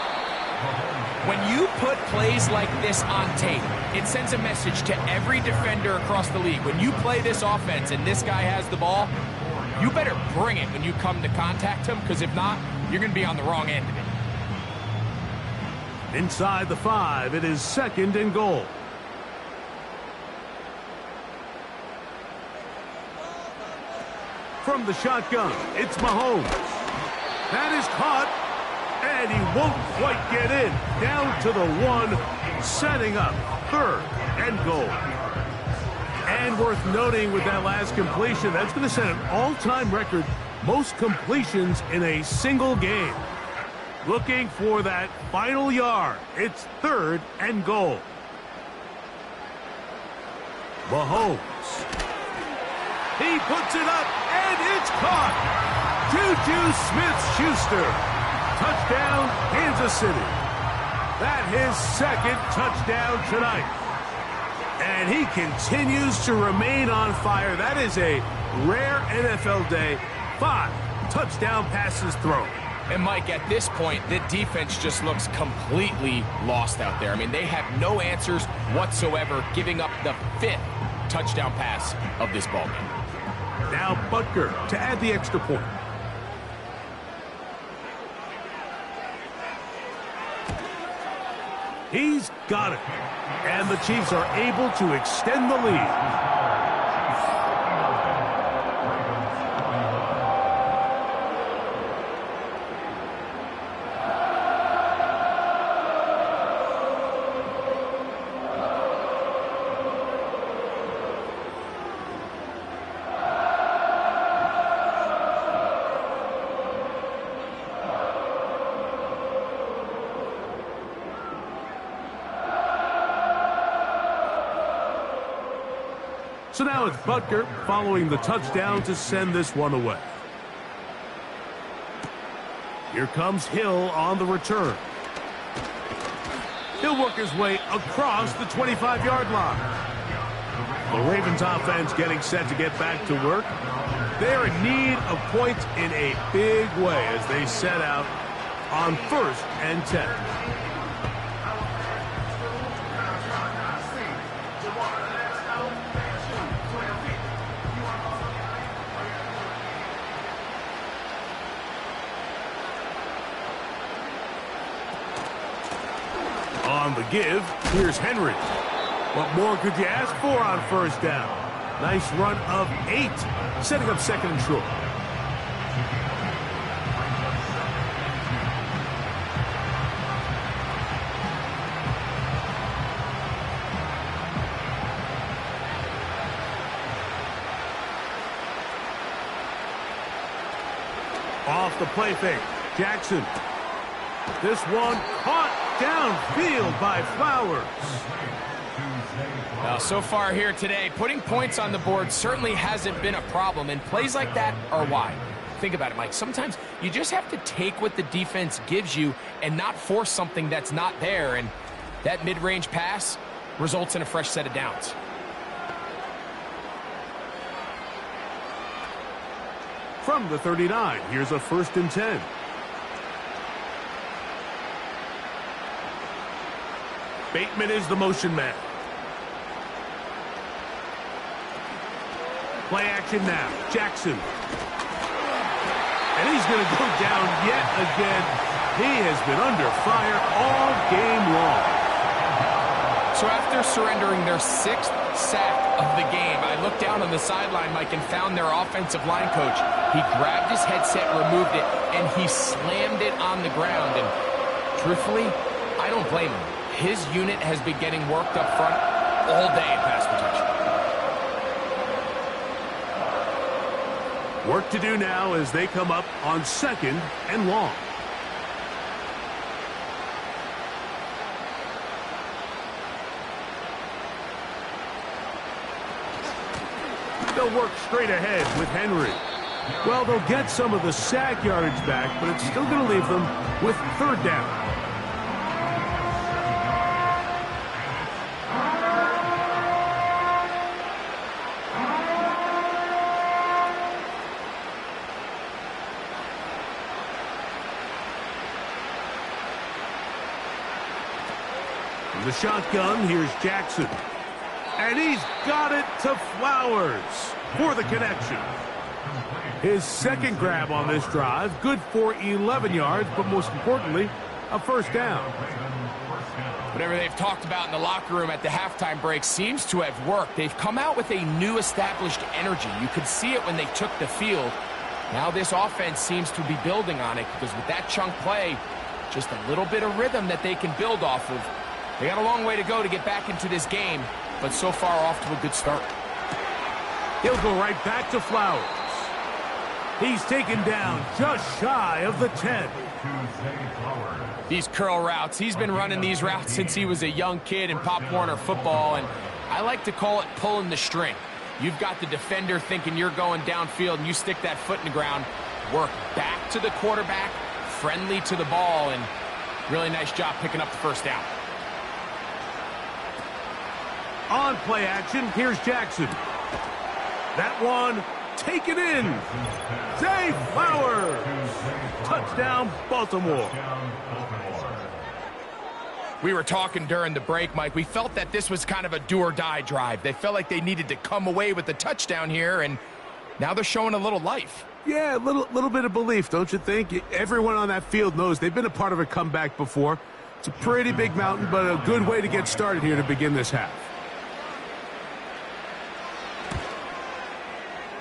When you put plays like this on tape, it sends a message to every defender across the league. When you play this offense and this guy has the ball, you better bring it when you come to contact him, because if not, you're going to be on the wrong end of it. Inside the 5, it is 2nd and goal. From the shotgun, it's Mahomes. That is caught, and he won't quite get in. Down to the 1, setting up 3rd and goal. And worth noting with that last completion, that's going to set an all-time record, most completions in a single game. Looking for that final yard. It's 3rd and goal. Mahomes. He puts it up, and it's caught. Juju Smith-Schuster. Touchdown, Kansas City. That his 2nd touchdown tonight. And he continues to remain on fire. That is a rare NFL day. 5 touchdown passes thrown. And Mike, at this point, the defense just looks completely lost out there. I mean, they have no answers whatsoever, giving up the 5th touchdown pass of this ballgame. Now Butker to add the extra point. He's got it. And the Chiefs are able to extend the lead. So now it's Butker following the touchdown to send this one away. Here comes Hill on the return. He'll work his way across the 25-yard line. The Ravens offense getting set to get back to work. They're in need of points in a big way as they set out on 1st and 10. on the give. Here's Henry. What more could you ask for on first down? Nice run of 8, setting up second and short. Off the play fake, Jackson. This one caught downfield by Flowers. Now, so far here today, putting points on the board certainly hasn't been a problem, and plays like that are why. Think about it, Mike. Sometimes you just have to take what the defense gives you and not force something that's not there, and that mid-range pass results in a fresh set of downs. From the 39, here's a 1st and 10. Bateman is the motion man. Play action now. Jackson. And he's going to go down yet again. He has been under fire all game long. So after surrendering their 6th sack of the game, I looked down on the sideline, Mike, and found their offensive line coach. He grabbed his headset, removed it, and he slammed it on the ground. And truthfully, I don't blame him. His unit has been getting worked up front all day in pass protection. Work to do now as they come up on 2nd and long. They'll work straight ahead with Henry. Well, they'll get some of the sack yardage back, but it's still going to leave them with 3rd down. The shotgun, here's Jackson. And he's got it to Flowers for the connection. His 2nd grab on this drive, good for 11 yards, but most importantly, a 1st down. Whatever they've talked about in the locker room at the halftime break seems to have worked. They've come out with a new established energy. You could see it when they took the field. Now this offense seems to be building on it because with that chunk play, just a little bit of rhythm that they can build off of. They got a long way to go to get back into this game, but so far off to a good start. He'll go right back to Flowers. He's taken down just shy of the 10. These curl routes, he's been running these routes since he was a young kid in Pop Warner football, and I like to call it pulling the string. You've got the defender thinking you're going downfield, and you stick that foot in the ground, work back to the quarterback, friendly to the ball, and really nice job picking up the 1st down. On play action, here's Jackson. That one, taken in. Zay Flowers. Touchdown, Baltimore. We were talking during the break, Mike. We felt that this was kind of a do-or-die drive. They felt like they needed to come away with the touchdown here, and now they're showing a little life. Yeah, a little bit of belief, don't you think? Everyone on that field knows they've been a part of a comeback before. It's a pretty big mountain, but a good way to get started here to begin this half.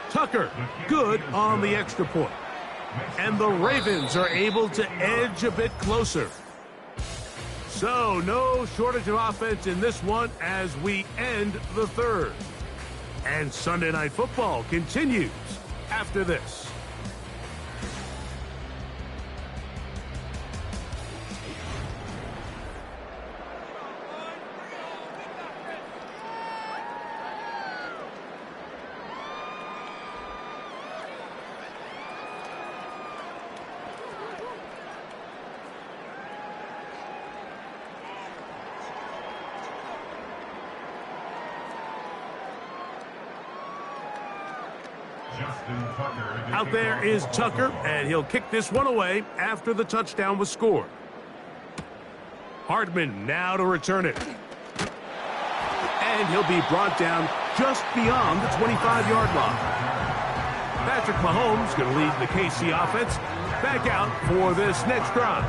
Tucker, good on the extra point. And the Ravens are able to edge a bit closer. So, no shortage of offense in this one as we end the 3rd. And Sunday Night Football continues after this. Out there is Tucker, and he'll kick this one away after the touchdown was scored. Hardman now to return it. And he'll be brought down just beyond the 25-yard line. Patrick Mahomes going to lead the KC offense back out for this next drive.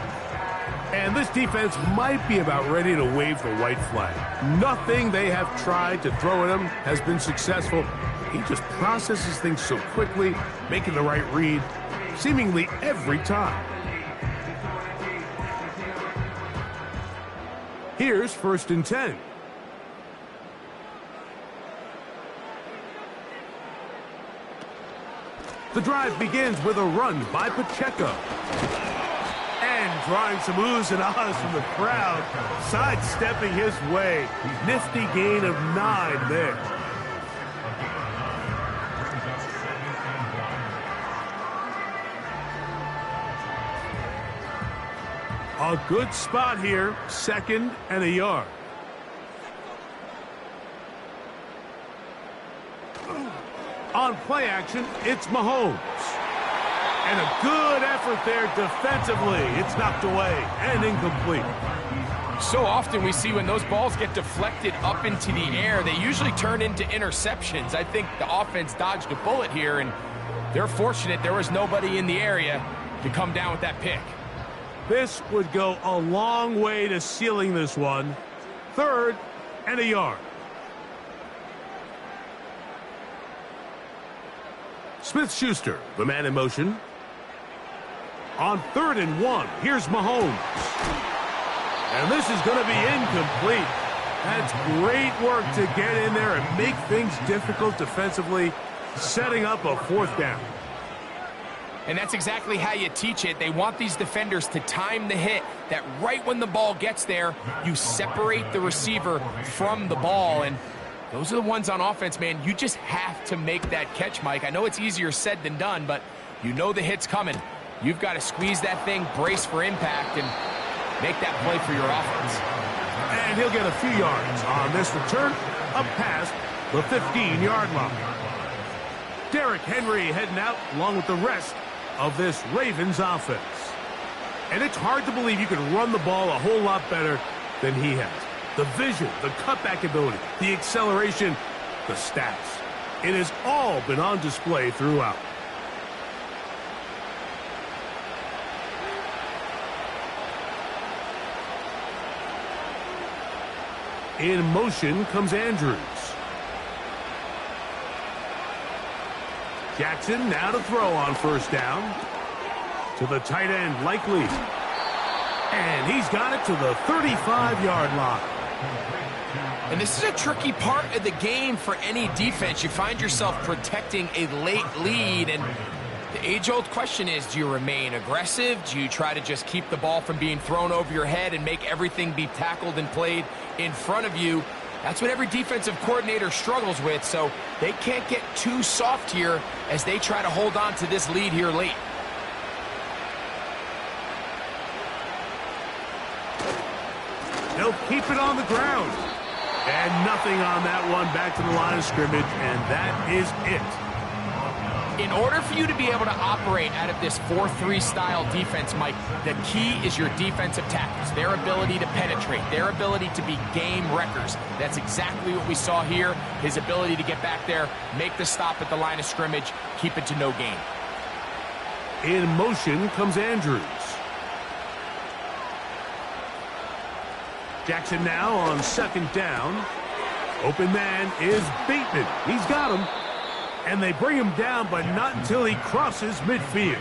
And this defense might be about ready to wave the white flag. Nothing they have tried to throw at him has been successful. He just processes things so quickly, making the right read, seemingly every time. Here's 1st and 10. The drive begins with a run by Pacheco. And drawing some oohs and ahs from the crowd, sidestepping his way. Nifty gain of 9 there. A good spot here, 2nd and a yard. On play action, it's Mahomes. And a good effort there defensively. It's knocked away and incomplete. So often we see when those balls get deflected up into the air, they usually turn into interceptions. I think the offense dodged a bullet here, and they're fortunate there was nobody in the area to come down with that pick. This would go a long way to sealing this one. 3rd and a yard. Smith-Schuster, the man in motion. On 3rd and 1, here's Mahomes. And this is going to be incomplete. That's great work to get in there and make things difficult defensively, setting up a 4th down. And that's exactly how you teach it. They want these defenders to time the hit, that right when the ball gets there, you separate the receiver from the ball. And those are the ones on offense, man. You just have to make that catch, Mike. I know it's easier said than done, but you know the hit's coming. You've got to squeeze that thing, brace for impact, and make that play for your offense. And he'll get a few yards on this return, up past the 15-yard line. Derrick Henry heading out along with the rest of this Ravens offense. And it's hard to believe you can run the ball a whole lot better than he has. The vision, the cutback ability, the acceleration, the stats. It has all been on display throughout. In motion comes Andrews. Jackson now to throw on 1st down. To the tight end, Likely. And he's got it to the 35-yard line. And this is a tricky part of the game for any defense. You find yourself protecting a late lead, and the age-old question is, do you remain aggressive? Do you try to just keep the ball from being thrown over your head and make everything be tackled and played in front of you? That's what every defensive coordinator struggles with, so they can't get too soft here as they try to hold on to this lead here late. They'll keep it on the ground. And nothing on that one, back to the line of scrimmage, and that is it. In order for you to be able to operate out of this 4-3 style defense, Mike, the key is your defensive tackles, their ability to penetrate, their ability to be game wreckers. That's exactly what we saw here, his ability to get back there, make the stop at the line of scrimmage, keep it to no gain. In motion comes Andrews. Jackson now on 2nd down. Open man is Bateman. He's got him. And they bring him down, but not until he crosses midfield.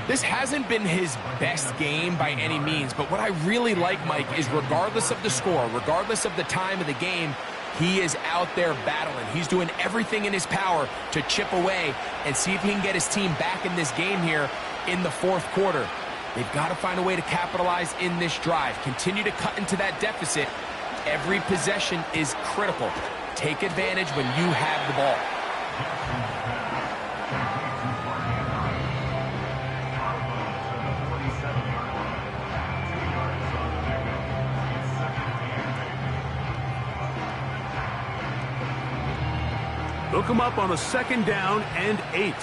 This hasn't been his best game by any means, but what I really like, Mike, is regardless of the score, regardless of the time of the game, he is out there battling. He's doing everything in his power to chip away and see if he can get his team back in this game here in the 4th quarter. They've got to find a way to capitalize in this drive. Continue to cut into that deficit. Every possession is critical. Take advantage when you have the ball. They'll come up on a 2nd down and 8.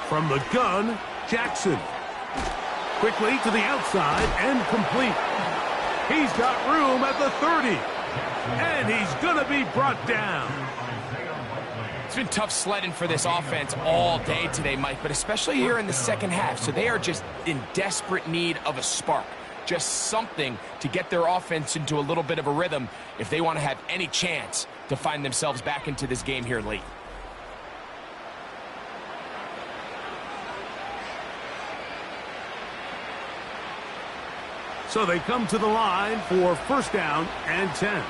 From the gun, Jackson. Quickly to the outside and complete. He's got room at the 30. And he's going to be brought down. It's been tough sledding for this offense all day today, Mike, but especially here in the second half. So they are just in desperate need of a spark, just something to get their offense into a little bit of a rhythm if they want to have any chance to find themselves back into this game here late. So they come to the line for first down and 10.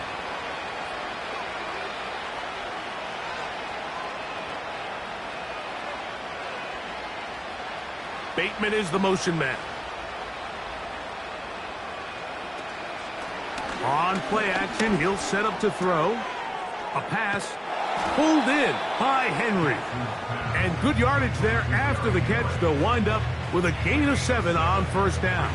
Bateman is the motion man. On play action, he'll set up to throw. A pass pulled in by Henry. And good yardage there after the catch. They'll wind up with a gain of 7 on first down.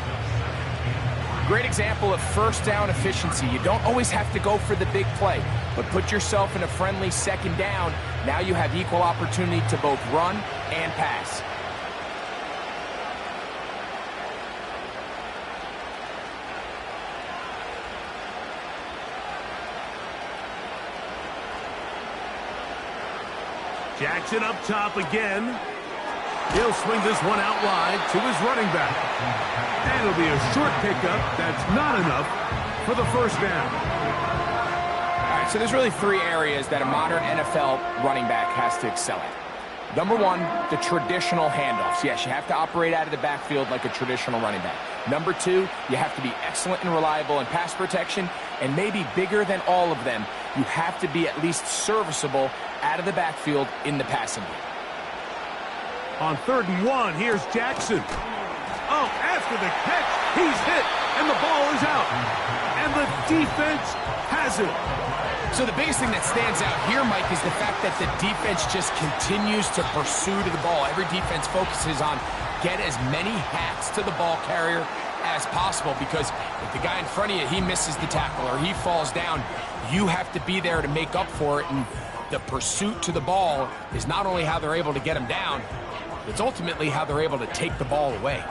Great example of first down efficiency. You don't always have to go for the big play, but put yourself in a friendly second down. Now you have equal opportunity to both run and pass. Jackson up top again. He'll swing this one out wide to his running back. And it'll be a short pickup. That's not enough for the first down. All right, so there's really 3 areas that a modern NFL running back has to excel at. Number 1, the traditional handoffs. Yes, you have to operate out of the backfield like a traditional running back. Number 2, you have to be excellent and reliable in pass protection. And maybe bigger than all of them, you have to be at least serviceable out of the backfield in the passing game. On 3rd and 1, here's Jackson. Oh, after the catch, he's hit, and the ball is out. And the defense has it. So the biggest thing that stands out here, Mike, is the fact that the defense just continues to pursue to the ball. Every defense focuses on get as many hats to the ball carrier as possible, because if the guy in front of you, he misses the tackle or he falls down, you have to be there to make up for it. And the pursuit to the ball is not only how they're able to get him down, it's ultimately how they're able to take the ball away.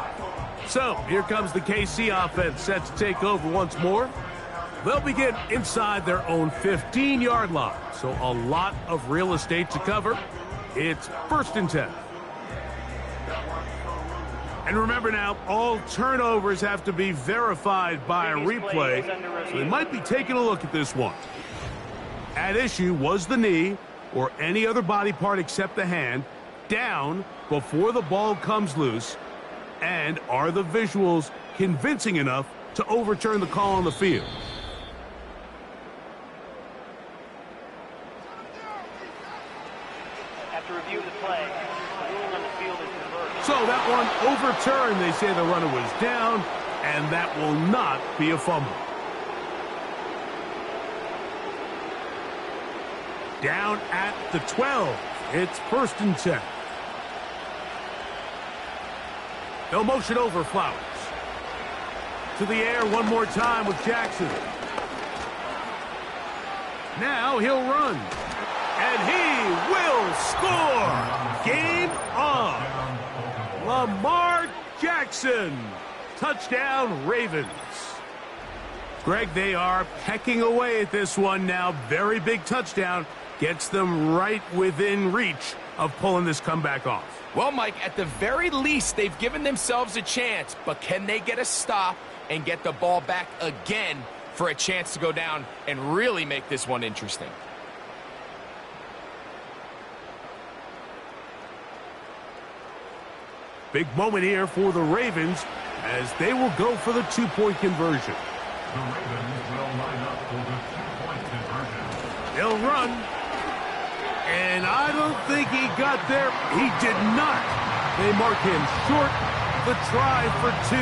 So here comes the KC offense set to take over once more. They'll begin inside their own 15-yard line. So a lot of real estate to cover. It's 1st and 10. And remember now, all turnovers have to be verified by a replay. So they might be taking a look at this one. At issue was the knee or any other body part except the hand down before the ball comes loose. And are the visuals convincing enough to overturn the call on the field? After review of the play, the ruling on the field is reversed. So that one overturned. They say the runner was down, and that will not be a fumble. Down at the 12. It's 1st and 10. They'll motion over Flowers. To the air one more time with Jackson. Now he'll run. And he will score. Game on. Lamar Jackson. Touchdown, Ravens. Greg, they are pecking away at this one now. Very big touchdown. Gets them right within reach of pulling this comeback off. Well, Mike, at the very least, they've given themselves a chance, but can they get a stop and get the ball back again for a chance to go down and really make this one interesting? Big moment here for the Ravens as they will go for the 2-point conversion. The Ravens will line up for the 2-point conversion. They'll run. And I don't think he got there. He did not. They mark him short. The try for 2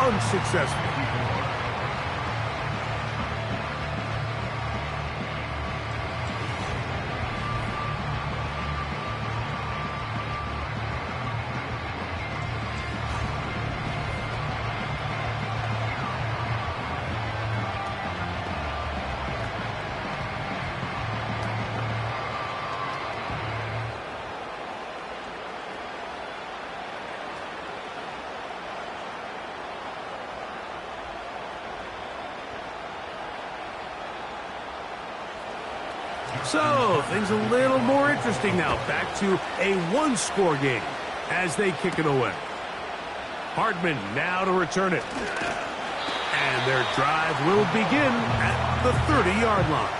unsuccessful. So, things a little more interesting now. Back to a one-score game as they kick it away. Hardman now to return it. And their drive will begin at the 30-yard line.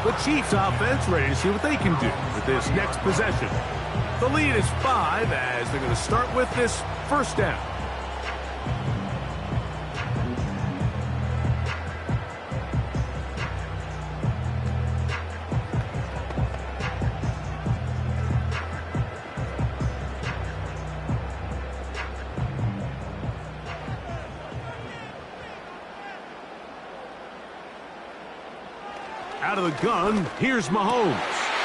The Chiefs offense ready to see what they can do with this next possession. The lead is 5 as they're going to start with this first down. Out of the gun, here's Mahomes.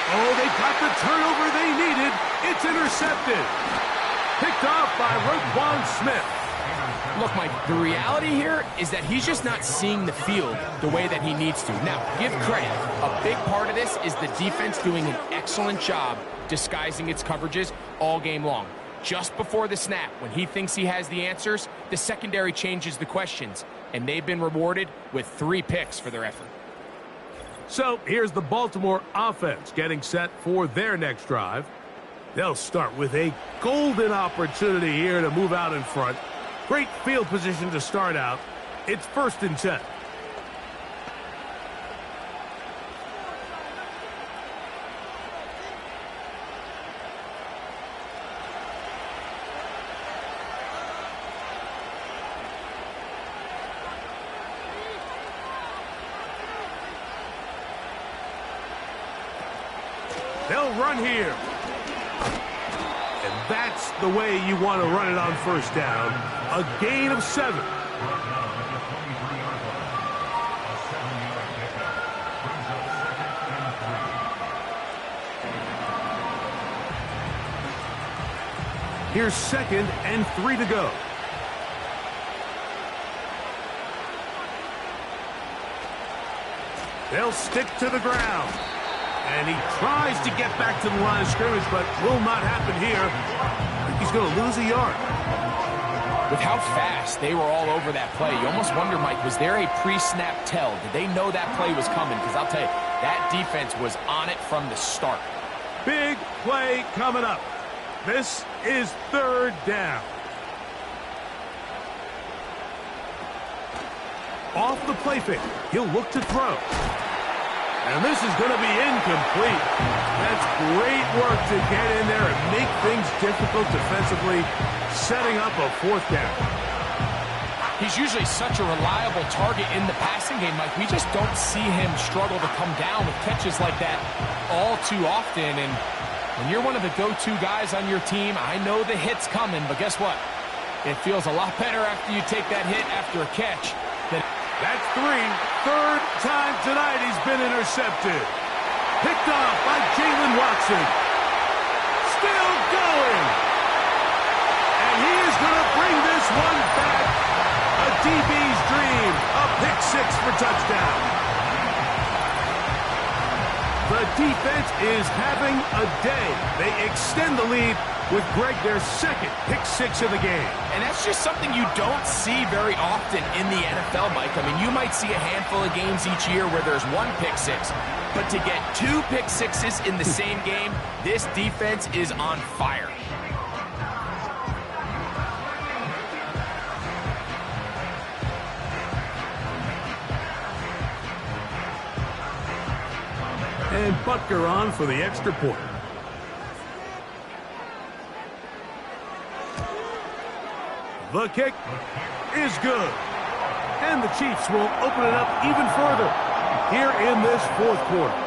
Oh, they got the turnover they needed. It's intercepted. Picked off by Roquan Smith. Look, Mike, the reality here is that he's just not seeing the field the way that he needs to. Now, give credit. A big part of this is the defense doing an excellent job disguising its coverages all game long. Just before the snap, when he thinks he has the answers, the secondary changes the questions, and they've been rewarded with 3 picks for their effort. So here's the Baltimore offense getting set for their next drive. They'll start with a golden opportunity here to move out in front. Great field position to start out. It's 1st and 10. They'll run here. And that's the way you want to run it on first down. A gain of 7. Here's 2nd and 3 to go. They'll stick to the ground. And he tries to get back to the line of scrimmage, but will not happen here. I think he's going to lose a yard. With how fast they were all over that play, you almost wonder, Mike, was there a pre-snap tell? Did they know that play was coming? Because I'll tell you, that defense was on it from the start. Big play coming up. This is 3rd down. Off the play fake, he'll look to throw. And this is going to be incomplete. That's great work to get in there and make things difficult defensively, setting up a 4th down. He's usually such a reliable target in the passing game, Mike. We just don't see him struggle to come down with catches like that all too often. And when you're one of the go-to guys on your team, I know the hit's coming, but guess what? It feels a lot better after you take that hit after a catch than... That's 3. 3rd time tonight he's been intercepted. Picked off by Jalen Watson. Still going. And he is going to bring this one back. A DB's dream. A pick 6 for touchdown. The defense is having a day. They extend the lead with Greg, their 2nd pick 6 of the game. And that's just something you don't see very often in the NFL, Mike. I mean, you might see a handful of games each year where there's 1 pick 6. But to get 2 pick 6s in the same game, this defense is on fire. And Butker on for the extra point. The kick is good. And the Chiefs will open it up even further here in this 4th quarter.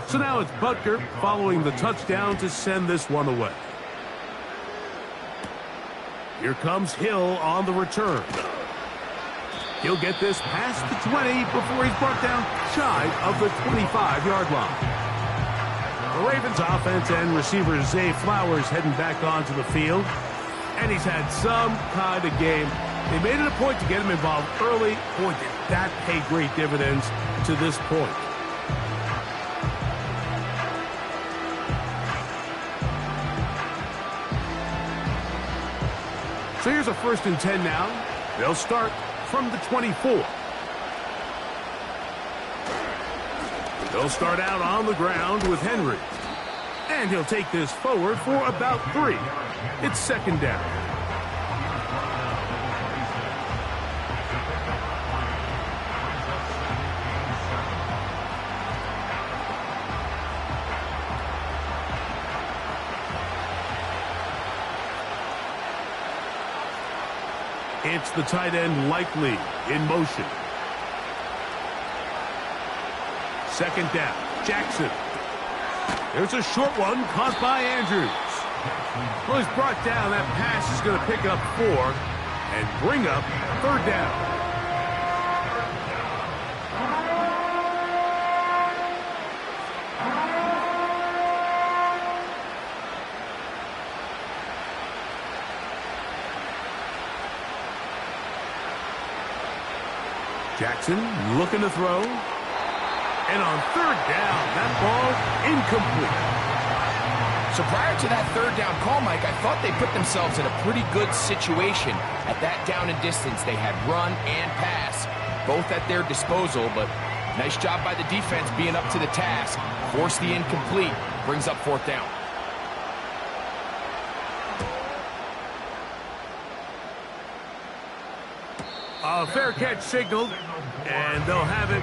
So now it's Butker following the touchdown to send this one away. Here comes Hill on the return. He'll get this past the 20 before he's brought down shy of the 25-yard line. The Ravens offense and receiver Zay Flowers heading back onto the field. And he's had some kind of game. They made it a point to get him involved early. Boy, did that pay great dividends to this point. So here's a 1st and 10 now. They'll start from the 24. They'll start out on the ground with Henry. And he'll take this forward for about 3. It's 2nd down. It's the tight end Likely in motion. 2nd down. Jackson. There's a short one caught by Andrews. Well, he's brought down. That pass is going to pick up 4 and bring up 3rd down. Jackson looking to throw. And on 3rd down, that ball incomplete. So prior to that 3rd down call, Mike, I thought they put themselves in a pretty good situation. At that down and distance, they had run and pass, both at their disposal, but nice job by the defense being up to the task. Force the incomplete, brings up 4th down. A fair catch signaled, and they'll have it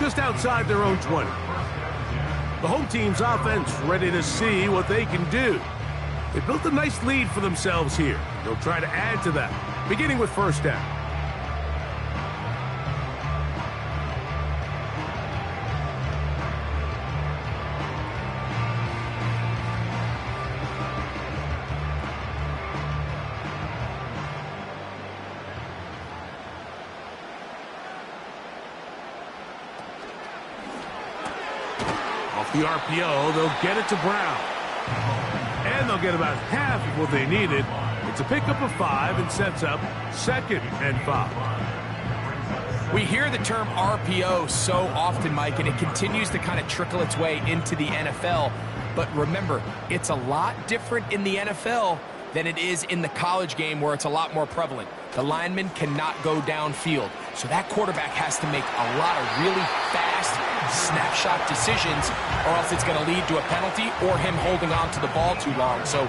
just outside their own 20. The home team's offense ready to see what they can do. They built a nice lead for themselves here. They'll try to add to that, beginning with 1st down. The RPO, they'll get it to Brown. And they'll get about half of what they needed. It's a pickup of 5 and sets up 2nd and 5. We hear the term RPO so often, Mike, and it continues to kind of trickle its way into the NFL. But remember, it's a lot different in the NFL than it is in the college game where it's a lot more prevalent. The lineman cannot go downfield. So that quarterback has to make a lot of really fast snapshot decisions, or else it's going to lead to a penalty or him holding on to the ball too long. So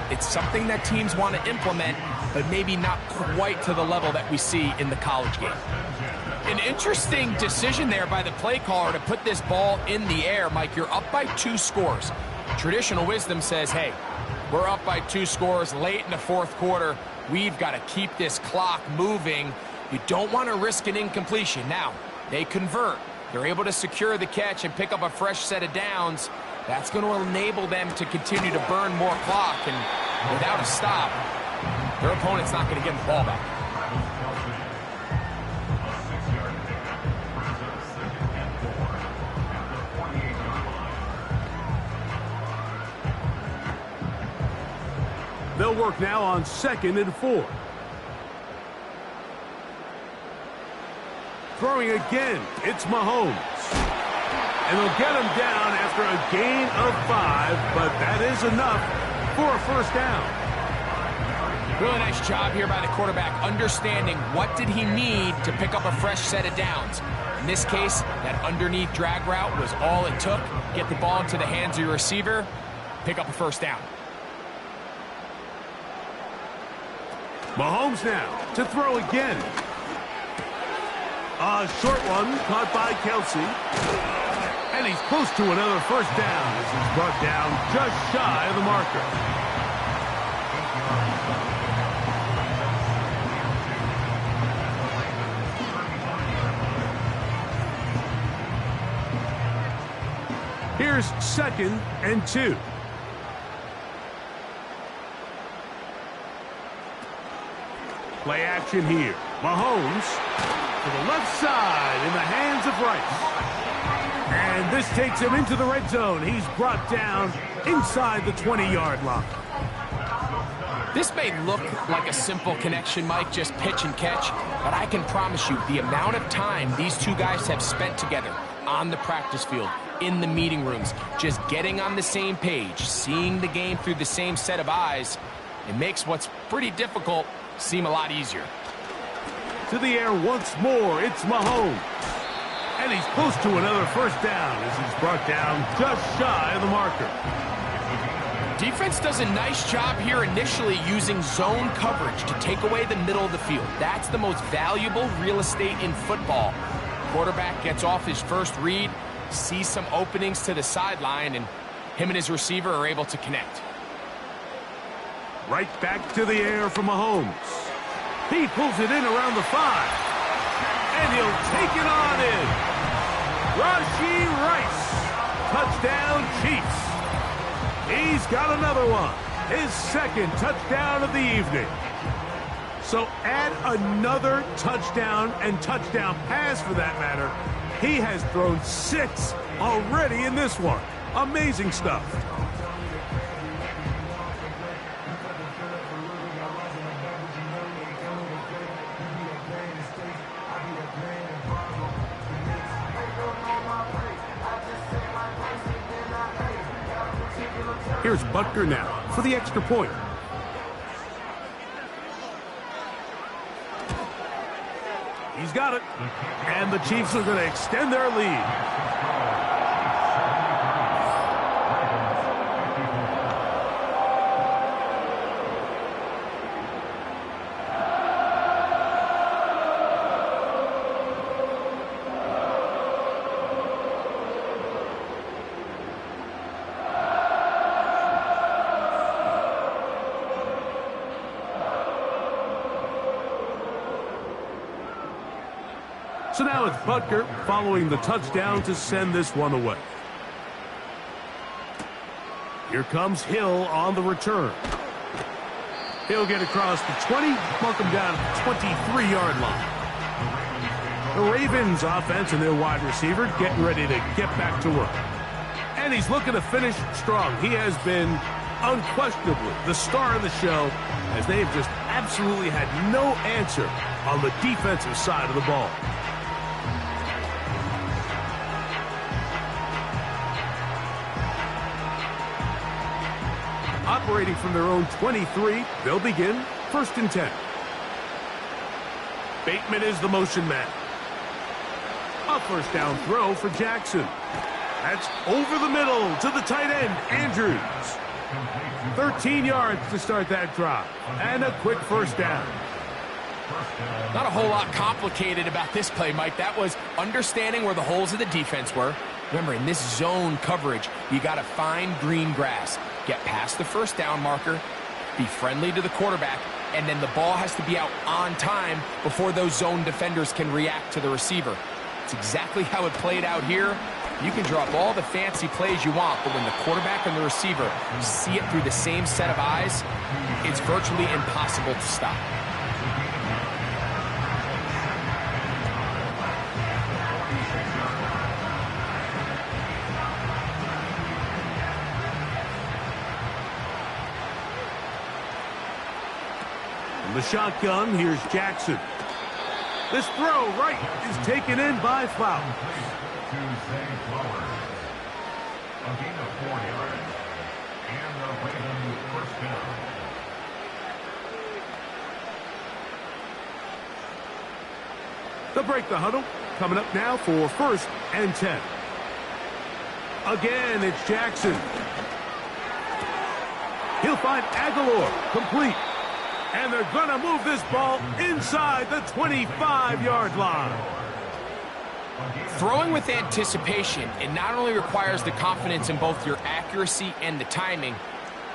it's something that teams want to implement, but maybe not quite to the level that we see in the college game. An interesting decision there by the play caller to put this ball in the air. Mike, you're up by 2 scores. Traditional wisdom says, hey, we're up by 2 scores late in the 4th quarter. We've got to keep this clock moving. You don't want to risk an incompletion. Now, they convert. They're able to secure the catch and pick up a fresh set of downs. That's going to enable them to continue to burn more clock. And without a stop, their opponent's not going to get the ball back. They'll work now on 2nd and 4. Throwing again, it's Mahomes. And they'll get him down after a gain of 5, but that is enough for a 1st down. Really nice job here by the quarterback, understanding what did he need to pick up a fresh set of downs. In this case, that underneath drag route was all it took. Get the ball into the hands of your receiver, pick up a 1st down. Mahomes now to throw again. A short one caught by Kelsey. And he's close to another 1st down as he's brought down just shy of the marker. Here's 2nd and 2. Play action here. Mahomes to the left side in the hands of Rice. And this takes him into the red zone. He's brought down inside the 20-yard line. This may look like a simple connection, Mike, just pitch and catch, but I can promise you the amount of time these two guys have spent together on the practice field, in the meeting rooms, just getting on the same page, seeing the game through the same set of eyes, it makes what's pretty difficult seem a lot easier. To the air once more, it's Mahomes. And he's close to another first down as he's brought down just shy of the marker. Defense does a nice job here initially using zone coverage to take away the middle of the field. That's the most valuable real estate in football. Quarterback gets off his first read, sees some openings to the sideline, and him and his receiver are able to connect. Right back to the air for Mahomes. He pulls it in around the 5. And he'll take it on in. Rashee Rice. Touchdown, Chiefs. He's got another one. His second touchdown of the evening. So add another touchdown and touchdown pass for that matter. He has thrown 6 already in this one. Amazing stuff. Here's Butker now for the extra point. He's got it. And the Chiefs are going to extend their lead. So now it's Butker following the touchdown to send this one away. Here comes Hill on the return. He'll get across the 20, mark him down at the 23-yard line. The Ravens offense and their wide receiver getting ready to get back to work. And he's looking to finish strong. He has been unquestionably the star of the show as they have just absolutely had no answer on the defensive side of the ball. Operating from their own 23, they'll begin 1st and 10. Bateman is the motion man. A first down throw for Jackson. That's over the middle to the tight end, Andrews. 13 yards to start that drive. And a quick first down. Not a whole lot complicated about this play, Mike. That was understanding where the holes of the defense were. Remember, in this zone coverage, you got to find green grass. Get past the first down marker, be friendly to the quarterback, and then the ball has to be out on time before those zone defenders can react to the receiver. It's exactly how it played out here. You can draw up all the fancy plays you want, but when the quarterback and the receiver see it through the same set of eyes, it's virtually impossible to stop. The shotgun, here's Jackson. This throw right is taken in by Flowers. A gain of 4 yards. And the Ravens first down. They'll break the huddle. Coming up now for 1st and 10. Again, it's Jackson. He'll find Aguilar, complete. And they're going to move this ball inside the 25-yard line. Throwing with anticipation, it not only requires the confidence in both your accuracy and the timing,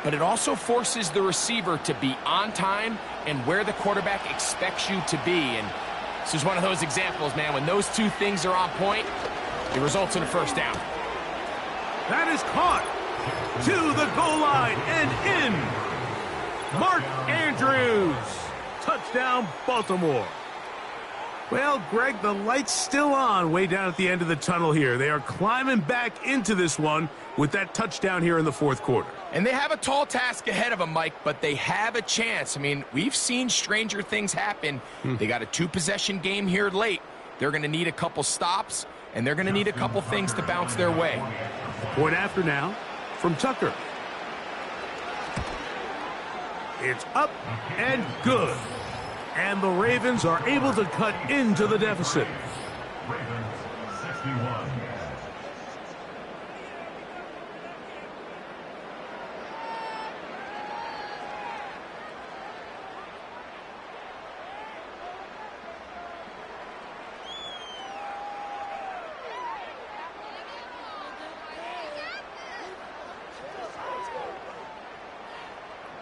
but it also forces the receiver to be on time and where the quarterback expects you to be. And this is one of those examples, man. When those two things are on point, it results in a first down. That is caught to the goal line and in. Mark Andrews. Touchdown, Baltimore. Well, Greg, the light's still on way down at the end of the tunnel here. They are climbing back into this one with that touchdown here in the fourth quarter. And they have a tall task ahead of them, Mike, but they have a chance. I mean, we've seen stranger things happen. They got a two-possession game here late. They're going to need a couple stops, and they're going to need a couple things to bounce their way. Point after now from Tucker. It's up and good. And the Ravens are able to cut into the deficit. Ravens 61.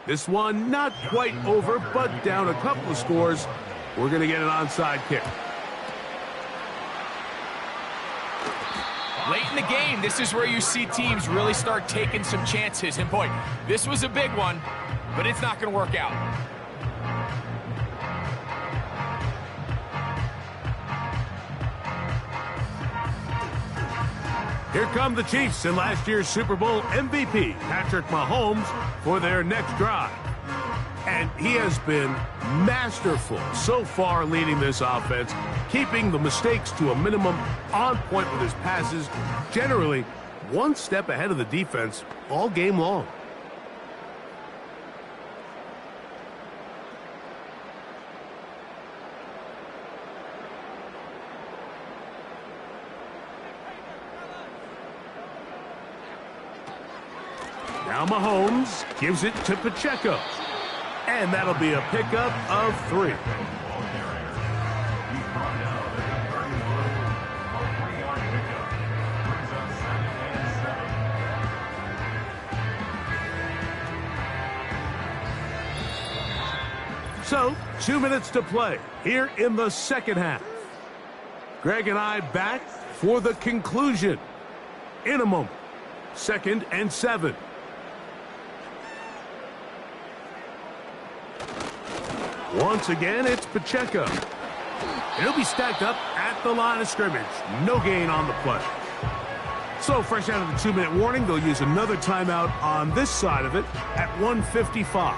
This one not quite over, but down a couple of scores. We're going to get an onside kick. Late in the game, this is where you see teams really start taking some chances. And boy, this was a big one, but it's not going to work out. Here come the Chiefs and last year's Super Bowl MVP, Patrick Mahomes, for their next drive. And he has been masterful so far leading this offense, keeping the mistakes to a minimum, on point with his passes, generally one step ahead of the defense all game long. Now Mahomes gives it to Pacheco. And that'll be a pickup of 3. So, 2 minutes to play here in the second half. Greg and I back for the conclusion in a moment. 2nd and 7. Once again, it's Pacheco. And he'll be stacked up at the line of scrimmage. No gain on the play. So, fresh out of the 2-minute warning, they'll use another timeout on this side of it at 1:55.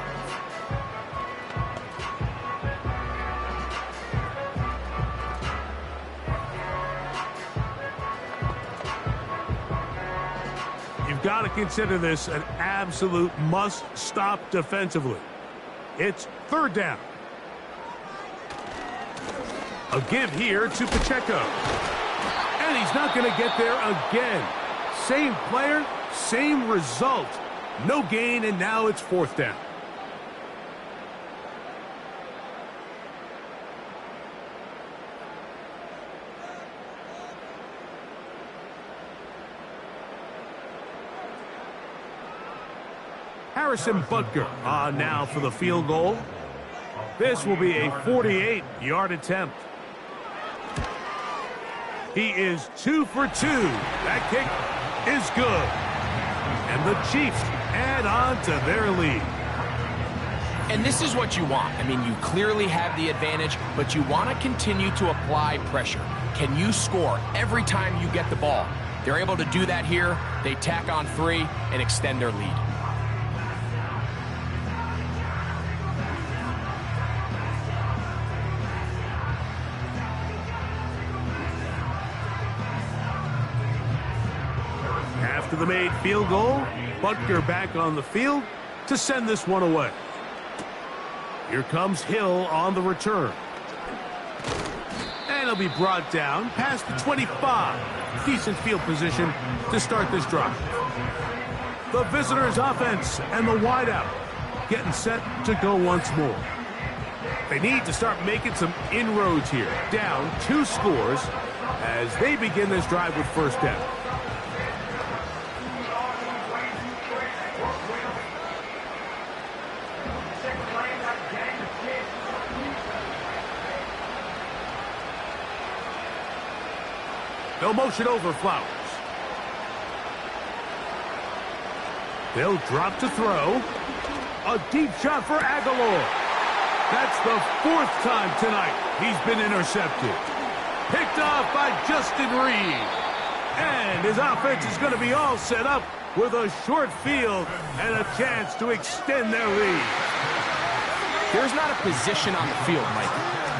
You've got to consider this an absolute must-stop defensively. It's 3rd down. A give here to Pacheco. And he's not going to get there again. Same player, same result. No gain, and now it's 4th down. Harrison Butker on now for the field goal. This will be a 48-yard attempt. He is 2 for 2. That kick is good. And the Chiefs add on to their lead. And this is what you want. I mean, you clearly have the advantage, but you want to continue to apply pressure. Can you score every time you get the ball? They're able to do that here. They tack on 3 and extend their lead. After the made field goal, Butker back on the field to send this one away. Here comes Hill on the return. And he'll be brought down past the 25. Decent field position to start this drive. The visitors' offense and the wideout getting set to go once more. They need to start making some inroads here. Down 2 scores as they begin this drive with 1st down. No motion over Flowers. They'll drop to throw. A deep shot for Aguilar. That's the 4th time tonight he's been intercepted. Picked off by Justin Reed. And his offense is going to be all set up with a short field and a chance to extend their lead. There's not a position on the field, Mike,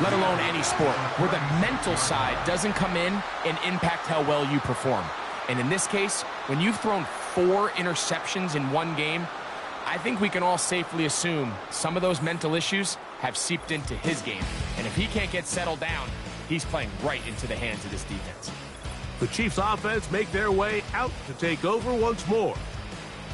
let alone any sport, where the mental side doesn't come in and impact how well you perform. And in this case, when you've thrown 4 interceptions in one game, I think we can all safely assume some of those mental issues have seeped into his game. And if he can't get settled down, he's playing right into the hands of this defense. The Chiefs offense make their way out to take over once more.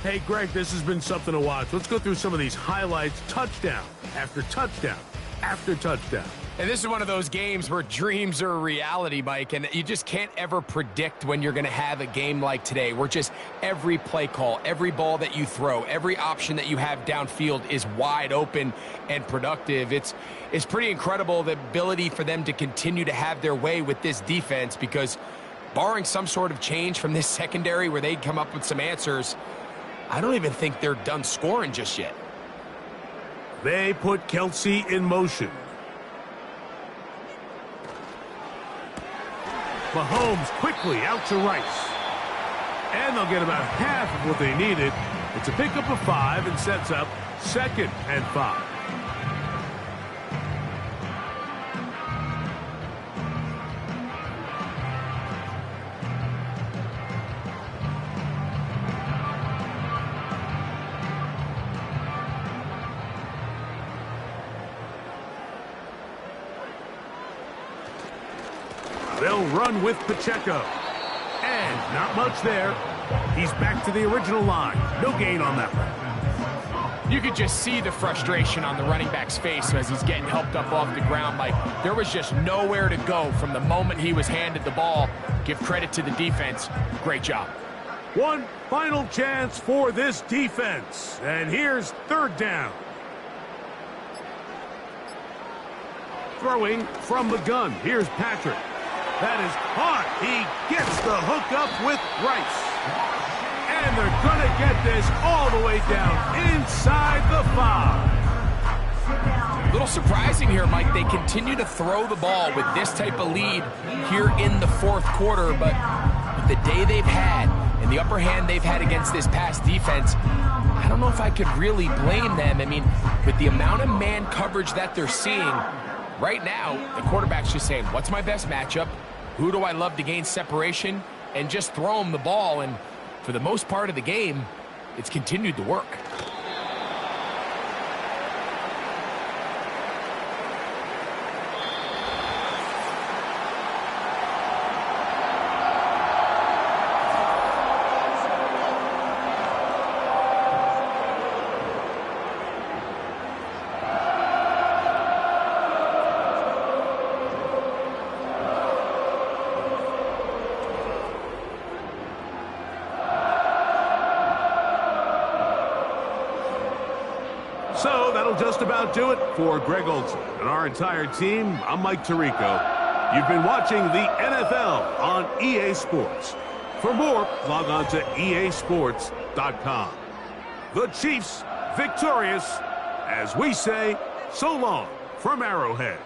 Hey, Greg, this has been something to watch. Let's go through some of these highlights. Touchdown after touchdown after touchdown. And this is one of those games where dreams are a reality, Mike, and you just can't ever predict when you're going to have a game like today, where just every play call, every ball that you throw, every option that you have downfield is wide open and productive. It's pretty incredible, the ability for them to continue to have their way with this defense, because barring some sort of change from this secondary where they come up with some answers, I don't even think they're done scoring just yet. They put Kelsey in motion. Mahomes quickly out to Rice. And they'll get about half of what they needed. It's a pickup of 5 and sets up 2nd and 5. They'll run with Pacheco. And not much there. He's back to the original line. No gain on that one. You could just see the frustration on the running back's face as he's getting helped up off the ground. Like, there was just nowhere to go from the moment he was handed the ball. Give credit to the defense. Great job. One final chance for this defense. And here's 3rd down. Throwing from the gun. Here's Patrick. That is caught. He gets the hook up with Rice. And they're going to get this all the way down inside the 5. A little surprising here, Mike. They continue to throw the ball with this type of lead here in the 4th quarter, but with the day they've had and the upper hand they've had against this pass defense, I don't know if I could really blame them. I mean, with the amount of man coverage that they're seeing, right now, the quarterback's just saying, what's my best matchup? Who do I love to gain separation? And just throw him the ball. And for the most part of the game, it's continued to work. So that'll just about do it for Greg Olson and our entire team. I'm Mike Tirico. You've been watching the NFL on EA Sports. For more, log on to easports.com. The Chiefs victorious, as we say, so long from Arrowhead.